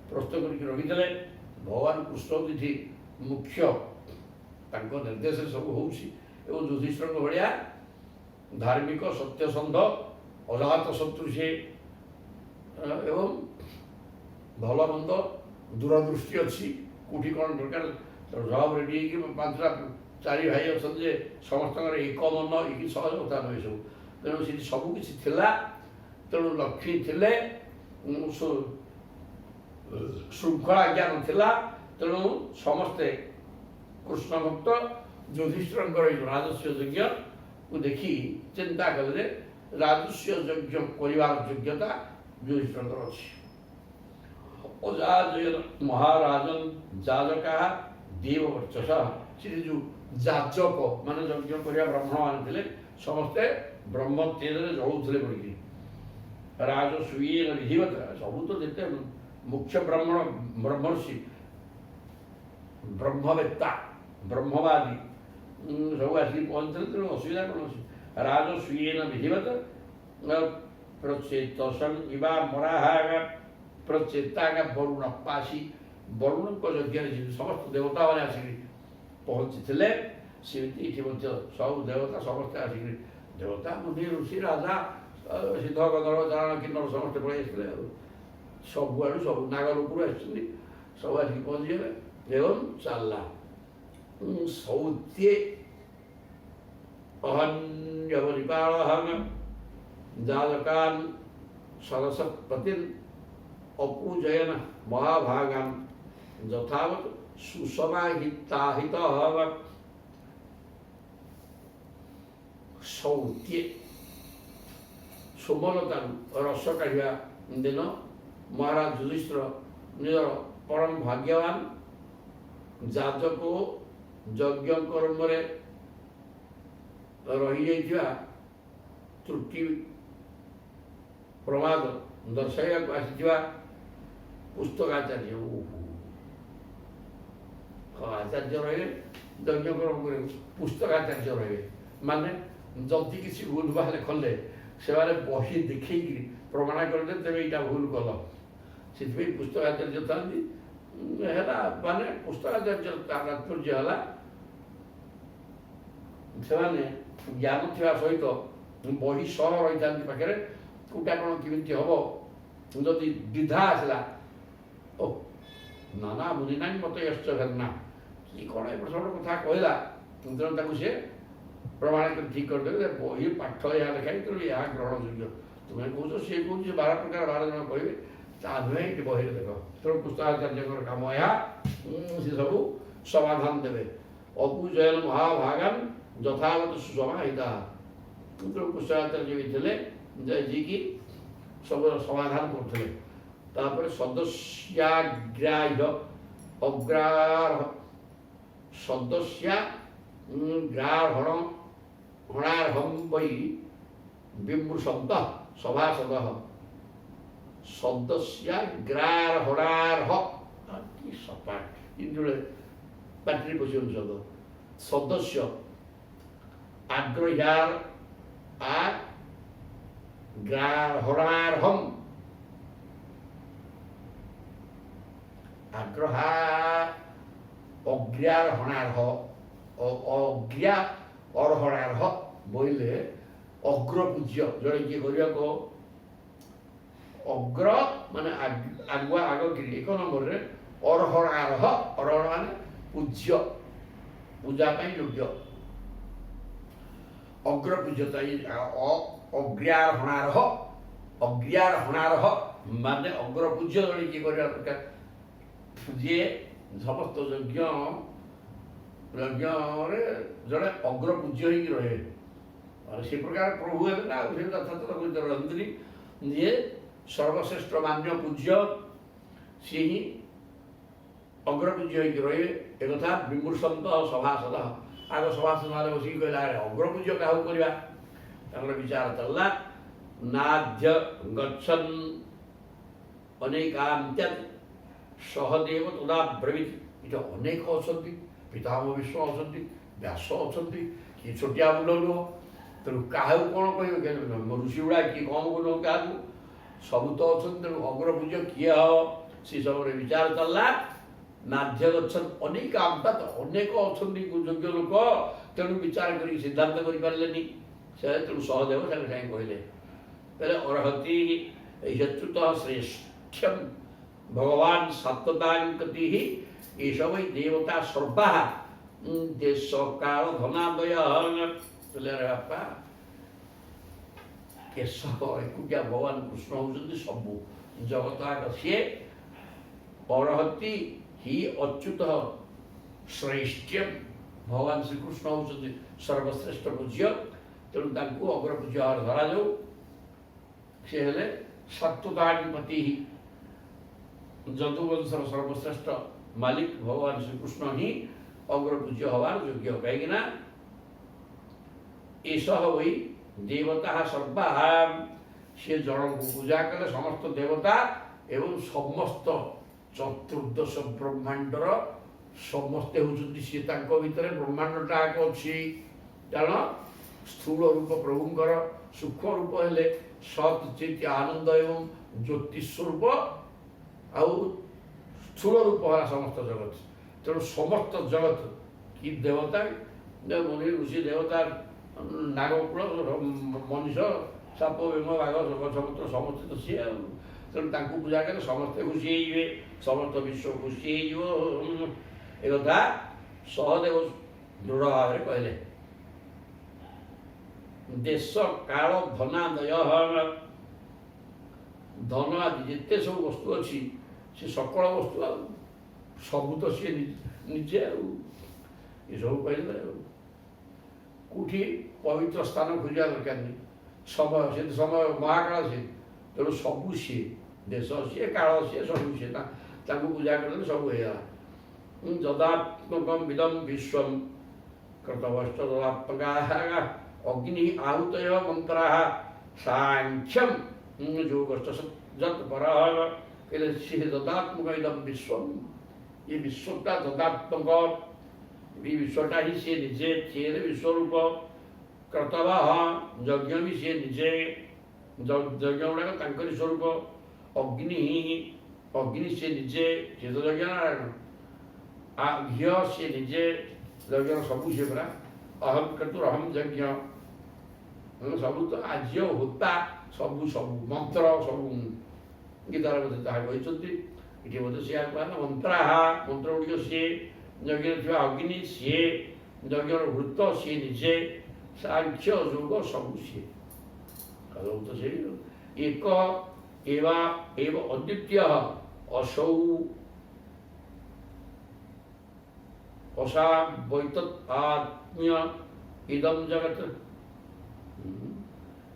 ପ୍ରସ୍ତୁତ କରିକି ରଖିଥିଲେ ଭଗବାନ କୃଷ୍ଣ ତିଥି ମୁଖ୍ୟ ତାଙ୍କ ନିର୍ଦ୍ଦେଶରେ ସବୁ ହେଉଛି ଏବଂ ଯୁଧିଷ୍ଠିରଙ୍କ ଭଳିଆ ଧାର୍ମିକ ସତ୍ୟସନ୍ଧ ଅଜାତ ଶତ୍ରୁ ସେ ଏବଂ ଭଲ ମନ୍ଦ ଦୂରଦୃଷ୍ଟି ଅଛି କେଉଁଠି କ'ଣ ଦରକାର ସବୁ ରେଡ଼ି ହେଇକି ପାଞ୍ଚଟା ଚାରି ଭାଇ ଅଛନ୍ତି ଯେ ସମସ୍ତଙ୍କର ଏକ ମନ ଏକ ସହଜ କଥା ନୁହେଁ ସବୁ ତେଣୁ ସେଠି ସବୁକିଛି ଥିଲା ତେଣୁ ଲକ୍ଷ୍ମୀ ଥିଲେ ଶୃଙ୍ଖଳା ଜ୍ଞାନ ଥିଲା ତେଣୁ ସମସ୍ତେ କୃଷ୍ଣ ଭକ୍ତ ଯୁଧିଷ୍ଠିରଙ୍କର ଏଇ ରାଜସ୍ୱ ଯଜ୍ଞକୁ ଦେଖି ଚିନ୍ତା କଲେ ଯେ ରାଜସ୍ୱ ଯଜ୍ଞ କରିବାର ଯୋଗ୍ୟତା ଯୁଧିଷ୍ଠିରଙ୍କର ଅଛି ଅଜାଜୟ ମହାରାଜନ ଯାଜକା ଦେବବର୍ଚସ ସେଠି ଯେଉଁ ଯାଜକ ମାନେ ଯଜ୍ଞ କରିବା ବ୍ରାହ୍ମଣମାନେ ଥିଲେ ସମସ୍ତେ ब्रह्म तेजरे जलुले पड़ी राजसूयेन विधिवत सबू तो देते मुख्य ब्राह्मण ब्रह्मर्षि ब्रह्मवेत्ता ब्रह्मवादी सब आसिक पहुँचते तेणु असुविधा कौन अच्छी राजसूयेन विधिवत प्रचेतसन इवा मराः प्रचेता का वरुण पाशी वरुण को यज्ञ समस्त देवता मैंने आसिक पहुँची सेमती सब देवता समस्ते आसिक देवता मुनि ऋषि राजा सिद्ध गंधर्व चारण किन्नर समस्ते पड़े सबुआड़ सब नागलोकरू आसुच्च सब आसिक पहुँचीगले एवं चलला सौत्ये अहन्यवरिपालहं जालकान् सरसत्पतिन् अपूजयन महाभागान् यथावत् सुसमाहिताहितः सौत्ये सोमलता रस काढ़ा दिन महाराज युधिष्ठिर निजर परम भाग्यवान जाजक यज्ञ कर्म रही त्रुटि प्रमाद दर्शाइवा आसी पुस्तकाचार्य आचार्य रहे यज्ञ कर्म कर पुस्तकाचार्य रहे माने जदि किसी भूल भाल कले से बही देख प्रमाण करदे तेरे यहाँ भूल कल से पुस्तकाचार्य था माने पुस्तकाचार्य तात्पर्य है से ज्ञान थी सहित बही सह रही था पाखे कौटा कौन केमी हम जदि द्विधा आसला ओ नाना मुनिना मत यश्च घटना कि कौन एपट सेपट कथा कहला तेणु सी प्रमाण कर ठीक करदे बही पाठ यहाँ लिखाई तेणु यहाँ ग्रहण योग्य तुम्हें कौच सी कौन 12 प्रकार 12 जन कहे ता नुहे ये बही देख तेणु पुस्तकाचार्य काम यहाँ सी सब समाधान देवे अपूजयन महाभागान यथावत सुसमाहिता तेणु पुस्तकाचार्य भी थे जी कि सब समाधान करते सदस्याग्राह्य अग्राह सदस्याग्राहण हणारहम वै विमृशंत सभासद सदस्याग्राहणारह सपाट इंद्र पाटी पशु शब्द सदस्य आग्रह्यार ग्राहणारहम आग्रहा अग्राहणारह अग्र्या अर्हणारह बोले अग्रपूज्य जड़े किए करने को अग्र माने आगुआ आग गिरी 1 नंबर रे अर्हणारह अर्हण माने ପୂଜ୍ୟ ପୂଜା ପାଇଁ ଯୋଗ୍ୟ ଅଗ୍ରପୂଜ୍ୟତା ଅଗ୍ର୍ୟାରୋହଣାରହ ଅଗ୍ର୍ୟାରୋହଣାରହ ମାନେ ଅଗ୍ରପୂଜ୍ୟ ଜଣେ କିଏ କରିବା ଦରକାର ଯିଏ ସମସ୍ତ ଯଜ୍ଞରେ ଜଣେ ଅଗ୍ରପୂଜ୍ୟ ହେଇକି ରହେ ସେ ପ୍ରକାର ପ୍ରଭୁ ହେଲେ ନା ସେ ଯଥାର୍ଥ ରହନ୍ତିନି ଯିଏ ସର୍ବଶ୍ରେଷ୍ଠ ମାନ୍ୟ ପୂଜ୍ୟ ସିଏ ହିଁ ଅଗ୍ରପୂଜ୍ୟ ହେଇକି ରହିବେ ଏକଥା ବିମୃଶନ୍ତ ସଭାସଦ ଆଗ ସଭାସଦମାନେ ବସିକି କହିଲା ଆରେ ଅଗ୍ରପୂଜ୍ୟ କାହାକୁ କରିବା ତାଙ୍କର ବିଚାର ଚାଲିଲା ନାଧ୍ୟ ଗଚ୍ଛନ୍ ଅନେକାନ୍ତ୍ୟାତ୍ ସହଦେବ ତଦା ବ୍ରବୀତ୍ ଏଠି ଅନେକ ଅଛନ୍ତି ପିତାମହ ଭୀଷ୍ମ ଅଛନ୍ତି ବ୍ୟାସ ଅଛନ୍ତି କିଏ ଛୋଟିଆ ମୁଣ୍ଡ ନୁହଁ ତେଣୁ କାହାକୁ କ'ଣ କହିବ ଋଷି ଗୁଡ଼ା କିଏ କ'ଣ ନୁହଁ କାହାକୁ ସବୁ ତ ଅଛନ୍ତି ତେଣୁ ଅଗ୍ରପୂଜ୍ୟ କିଏ ହବ ସେ ସବୁରେ ବିଚାର ଚାଲିଲା ନାଧ୍ୟ ଗଚ୍ଛନ୍ ଅନେକାନ୍ତ୍ୟାତ୍ ଅନେକ ଅଛନ୍ତି ଯୋଗ୍ୟ ଲୋକ ତେଣୁ ବିଚାର କରିକି ସିଦ୍ଧାନ୍ତ କରିପାରିଲେନି ସେ ତେଣୁ ସହଦେବ ସାଙ୍ଗେ ସାଙ୍ଗେ କହିଲେ ଅର୍ହତି ୟଚ୍ୟୁତଃ ଶ୍ରେଷ୍ଠ୍ୟମ୍ ଭଗବାନ ସତତାଙ୍କତି ଏଷ ବୈ ଦେବତା ସର୍ବାଃ ଦେଶ କାଳ ଧନାଦୟଃ କହିଲେ ଆରେ ବାପା କେଶବ ଏକୁଟିଆ ଭଗବାନ କୃଷ୍ଣ ହେଉଛନ୍ତି ସବୁ ଜଗତ ଆଗ ସିଏ ଅର୍ହତି ହି ଅଚ୍ୟୁତଃ ଶ୍ରେଷ୍ଠ୍ୟମ୍ ଭଗବାନ ଶ୍ରୀକୃଷ୍ଣ ହେଉଛନ୍ତି ସର୍ବଶ୍ରେଷ୍ଠ ପୂଜ୍ୟ ତେଣୁ ତାଙ୍କୁ ଅଗ୍ରପୂଜ୍ୟ ଭାବରେ ଧରାଯାଉ ସେ ହେଲେ ସତ୍ୱତାଧିପତି ଯଦୁବଂଶର ସର୍ବଶ୍ରେଷ୍ଠ ମାଲିକ ଭଗବାନ ଶ୍ରୀକୃଷ୍ଣ ହିଁ ଅଗ୍ରପୂଜ୍ୟ ହେବାର ଯୋଗ୍ୟ କାହିଁକିନା ଏସହ ବହି ଦେବତା ସର୍ବା ସେ ଜଣଙ୍କୁ ପୂଜା କଲେ ସମସ୍ତ ଦେବତା ଏବଂ ସମସ୍ତ ଚତୁର୍ଦ୍ଦଶ ବ୍ରହ୍ମାଣ୍ଡର ସମସ୍ତେ ହେଉଛନ୍ତି ସିଏ ତାଙ୍କ ଭିତରେ ବ୍ରହ୍ମାଣ୍ଡଟା ଏକ ଅଛି କାରଣ ସ୍ଥୂଳ ରୂପ ପ୍ରଭୁଙ୍କର ସୂକ୍ଷ୍ମ ରୂପ ହେଲେ ସତ୍ ଚିତ୍ ଆନନ୍ଦ ଏବଂ ଜ୍ୟୋତି ସ୍ୱରୂପ ଆଉ ସ୍ଥୂଳ ରୂପ ହେଲା ସମସ୍ତ ଜଗତ ତେଣୁ ସମସ୍ତ ଜଗତ କି ଦେବତା ମୁନି ଋଷି ଦେବତା ନାଗକୁଳ ମଣିଷ ସାପ ବେମ ବାଘ ଗଛପତ୍ର ସମସ୍ତେ ତ ସିଏ ଆଉ ତେଣୁ ତାଙ୍କୁ ପୂଜା କଲେ ସମସ୍ତେ ଖୁସି ହେଇଯିବେ ସମସ୍ତ ବିଶ୍ୱ ଖୁସି ହେଇଯିବ ଏକଥା ସହଦେବ ଦୃଢ଼ ଭାବରେ କହିଲେ ଦେଶ କାଳ ଧନାଦୟ ଧନ ଆଦି ଯେତେ ସବୁ ବସ୍ତୁ ଅଛି ସେ ସକଳ ବସ୍ତୁ ଆଉ ସବୁ ତ ସିଏ ନିଜେ ଆଉ ଏସବୁ କହିଲେ ଆଉ କେଉଁଠି ପବିତ୍ର ସ୍ଥାନ ଖୋଜିବା ଦରକାର ନାହିଁ ସମୟ ସେ ସମୟ ମହାକାଳ ସିଏ ତେଣୁ ସବୁ ସିଏ ଦେଶ ସିଏ କାଳ ସିଏ ସବୁ ସିଏ ତାଙ୍କୁ ପୂଜା କଲେ ସବୁ ହେଇଗଲା ଯଦାତ୍ମକମ୍ ବିଦମ୍ ବିଶ୍ୱମ୍ କର୍ତ୍ତବଶ୍ଚ ତଦାତ୍ମକାଃ ଅଗ୍ନି ଆହୁତୟ ମନ୍ତ୍ରାଃ ସାଂଖ୍ୟମ୍ ଯୋଗଶ୍ଚ ଯତ୍ପରଃ କହିଲେ ସିଏ ଯଦାତ୍ମକ ଇଦମ୍ ବିଶ୍ୱମ୍ ଏ ବିଶ୍ୱଟା ଯଦାତ୍ମକ ଏ ବିଶ୍ୱଟା ହିଁ ସିଏ ନିଜେ ସିଏ ବିଶ୍ୱରୂପ କର୍ତ୍ତବଃ ଯଜ୍ଞ ବି ସିଏ ନିଜେ ଯଜ୍ଞ ଗୁଡ଼ାକ ତାଙ୍କରି ସ୍ୱରୂପ ଅଗ୍ନି ସିଏ ନିଜେ ସିଏ ତ ଯଜ୍ଞ ନାରାୟଣ ଘିଅ ସିଏ ନିଜେ ଯଜ୍ଞର ସବୁ ସିଏ ପରା ଅହଂ କର୍ତ୍ତୃ ଅହଂ ଯଜ୍ଞ ସବୁ ତ ଆଜ୍ୟ ହୋତା ସବୁ ସବୁ ମନ୍ତ୍ର ସବୁ ଗୀତାରେ ମଧ୍ୟ ତାହା କହିଛନ୍ତି ଏଠି ମଧ୍ୟ ସିଏ କହିଲା ମନ୍ତ୍ରାଃ ମନ୍ତ୍ର ଗୁଡ଼ିକ ସିଏ ଯଜ୍ଞରେ ଥିବା ଅଗ୍ନି ସିଏ ଯଜ୍ଞର ବୃତ୍ତ ସିଏ ନିଜେ ସାଂଖ୍ୟ ଯୋଗ ସବୁ ସିଏ ସବୁ ତ ସେଇ ଏକ ଏବ ଅଦ୍ୱିତୀୟ ଅସౌ ଅସା ବୈତତ୍ ଆତ୍ମୀୟ ଇଦମ୍ ଜଗତ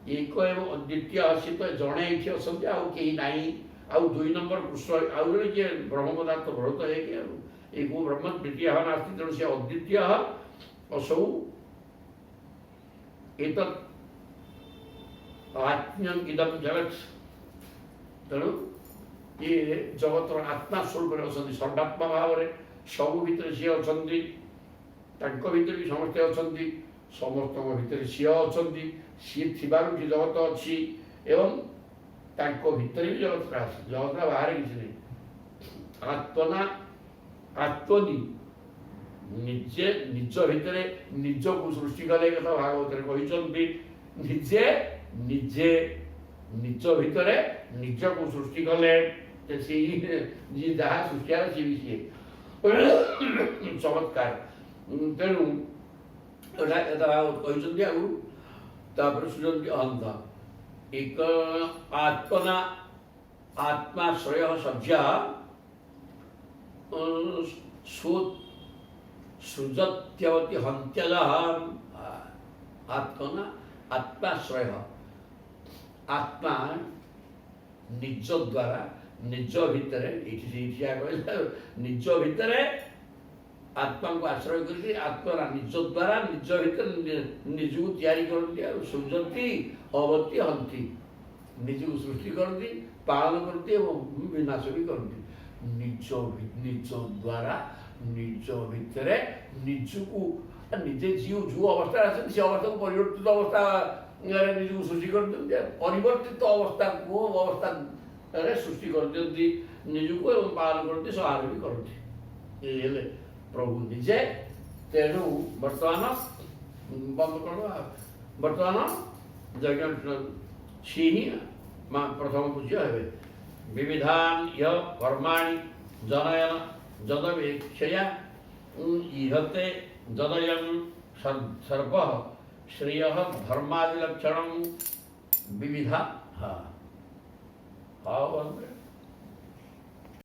ଏକ ଏବଂ ଅଦ୍ୱିତୀୟ ସେ ତ ଜଣେ ଏଇଠି ଅଛନ୍ତି ଆଉ କେହି ନାହିଁ ଆଉ ଦୁଇ ନମ୍ବର କୃଷ୍ଣ ଆଉ ଜଣେ କିଏ ବ୍ରହ୍ମ ପଦାର୍ଥ ଭରତ ହେଇକି ଆଉ ଏକ ବ୍ରହ୍ମ ଦ୍ୱିତୀୟ ନାସ୍ତି ତେଣୁ ସେ ଅଦ୍ୱିତୀୟ ଅସౌ ଏତତ୍ ଆତ୍ମୀୟ ଇଦମ୍ ଜଗତ ତେଣୁ ଇଏ ଜଗତର ଆତ୍ମା ସ୍ୱରୂପରେ ଅଛନ୍ତି ସର୍ବାତ୍ମା ଭାବରେ ସବୁ ଭିତରେ ସିଏ ଅଛନ୍ତି ତାଙ୍କ ଭିତରେ ବି ସମସ୍ତେ ଅଛନ୍ତି ସମସ୍ତଙ୍କ ଭିତରେ ସିଏ ଅଛନ୍ତି ସିଏ ଥିବାରୁ କି ଜଗତ ଅଛି ଏବଂ ତାଙ୍କ ଭିତରେ ବି ଜଗତଟା ଅଛି ଜଗତଟା ବାହାରେ କିଛି ନାହିଁ ଆତ୍ମନି ନିଜେ ନିଜ ଭିତରେ ନିଜକୁ ସୃଷ୍ଟି କଲେ କଥା ଭାଗବତରେ କହିଛନ୍ତି ନିଜେ ନିଜେ ନିଜ ଭିତରେ ନିଜକୁ ସୃଷ୍ଟି କଲେ ସେଇ ଯିଏ ଯାହା ସୃଷ୍ଟି ହେଲା ସିଏ ବି ସିଏ ଚମତ୍କାର। ତେଣୁ ଏଟା କହିଛନ୍ତି ଆଉ ତାପରେ ଶୁଣନ୍ତି ଅହନ୍ତା ଏକ ଆତ୍ମନା ଆତ୍ମାଶ୍ରୟ ସଜ୍ଜା ସୃଜତ୍ୟବତୀ ହନ୍ତ୍ୟଜ ଆତ୍ମନା ଆତ୍ମାଶ୍ରୟ ଆତ୍ମା ନିଜ ଦ୍ୱାରା ନିଜ ଭିତରେ ଏଇଠି କହିଲା ନିଜ ଭିତରେ ଆତ୍ମାକୁ ଆଶ୍ରୟ କରିକି ଆତ୍ମା ନିଜ ଦ୍ୱାରା ନିଜ ଭିତରେ ନିଜକୁ ତିଆରି କରନ୍ତି ଆଉ ସୃଜନ୍ତି ଅବତୀ ହନ୍ତି ନିଜକୁ ସୃଷ୍ଟି କରନ୍ତି ପାଳନ କରନ୍ତି ଏବଂ ବିନାଶ ବି କରନ୍ତି ନିଜ ଦ୍ୱାରା ନିଜ ଭିତରେ ନିଜକୁ ନିଜେ ଯେଉଁ ଅବସ୍ଥାରେ ଅଛନ୍ତି ସେ ଅବସ୍ଥାକୁ ପରିବର୍ତ୍ତିତ ଅବସ୍ଥାରେ ନିଜକୁ ସୃଷ୍ଟି କରିଦିଅନ୍ତି ପରିବର୍ତ୍ତିତ ଅବସ୍ଥାକୁ ଅବସ୍ଥାରେ ସୃଷ୍ଟି କରିଦିଅନ୍ତି ନିଜକୁ ଏବଂ ପାଳନ କରନ୍ତି ସହାୟ ବି କରନ୍ତି ଏ ହେଲେ ପ୍ରଭୁ ନିଜେ। ତେଣୁ ବର୍ତ୍ତମାନ ବନ୍ଦ କରିଦେବା ବର୍ତ୍ତମାନ ଯଜ୍ଞ ସିଏ ହିଁ ପ୍ରଥମ ପୂଜ୍ୟ ହେବେ। ବିବିଧାନ୍ ୟ କର୍ମାଣି ଜନୟନ ଯଦପେକ୍ଷୟା ଇହତେ ଯଦୟଂ ସର୍ବ ଶ୍ରେୟ ଧର୍ମାଦିଲକ୍ଷଣ ବିବିଧା। ହଁ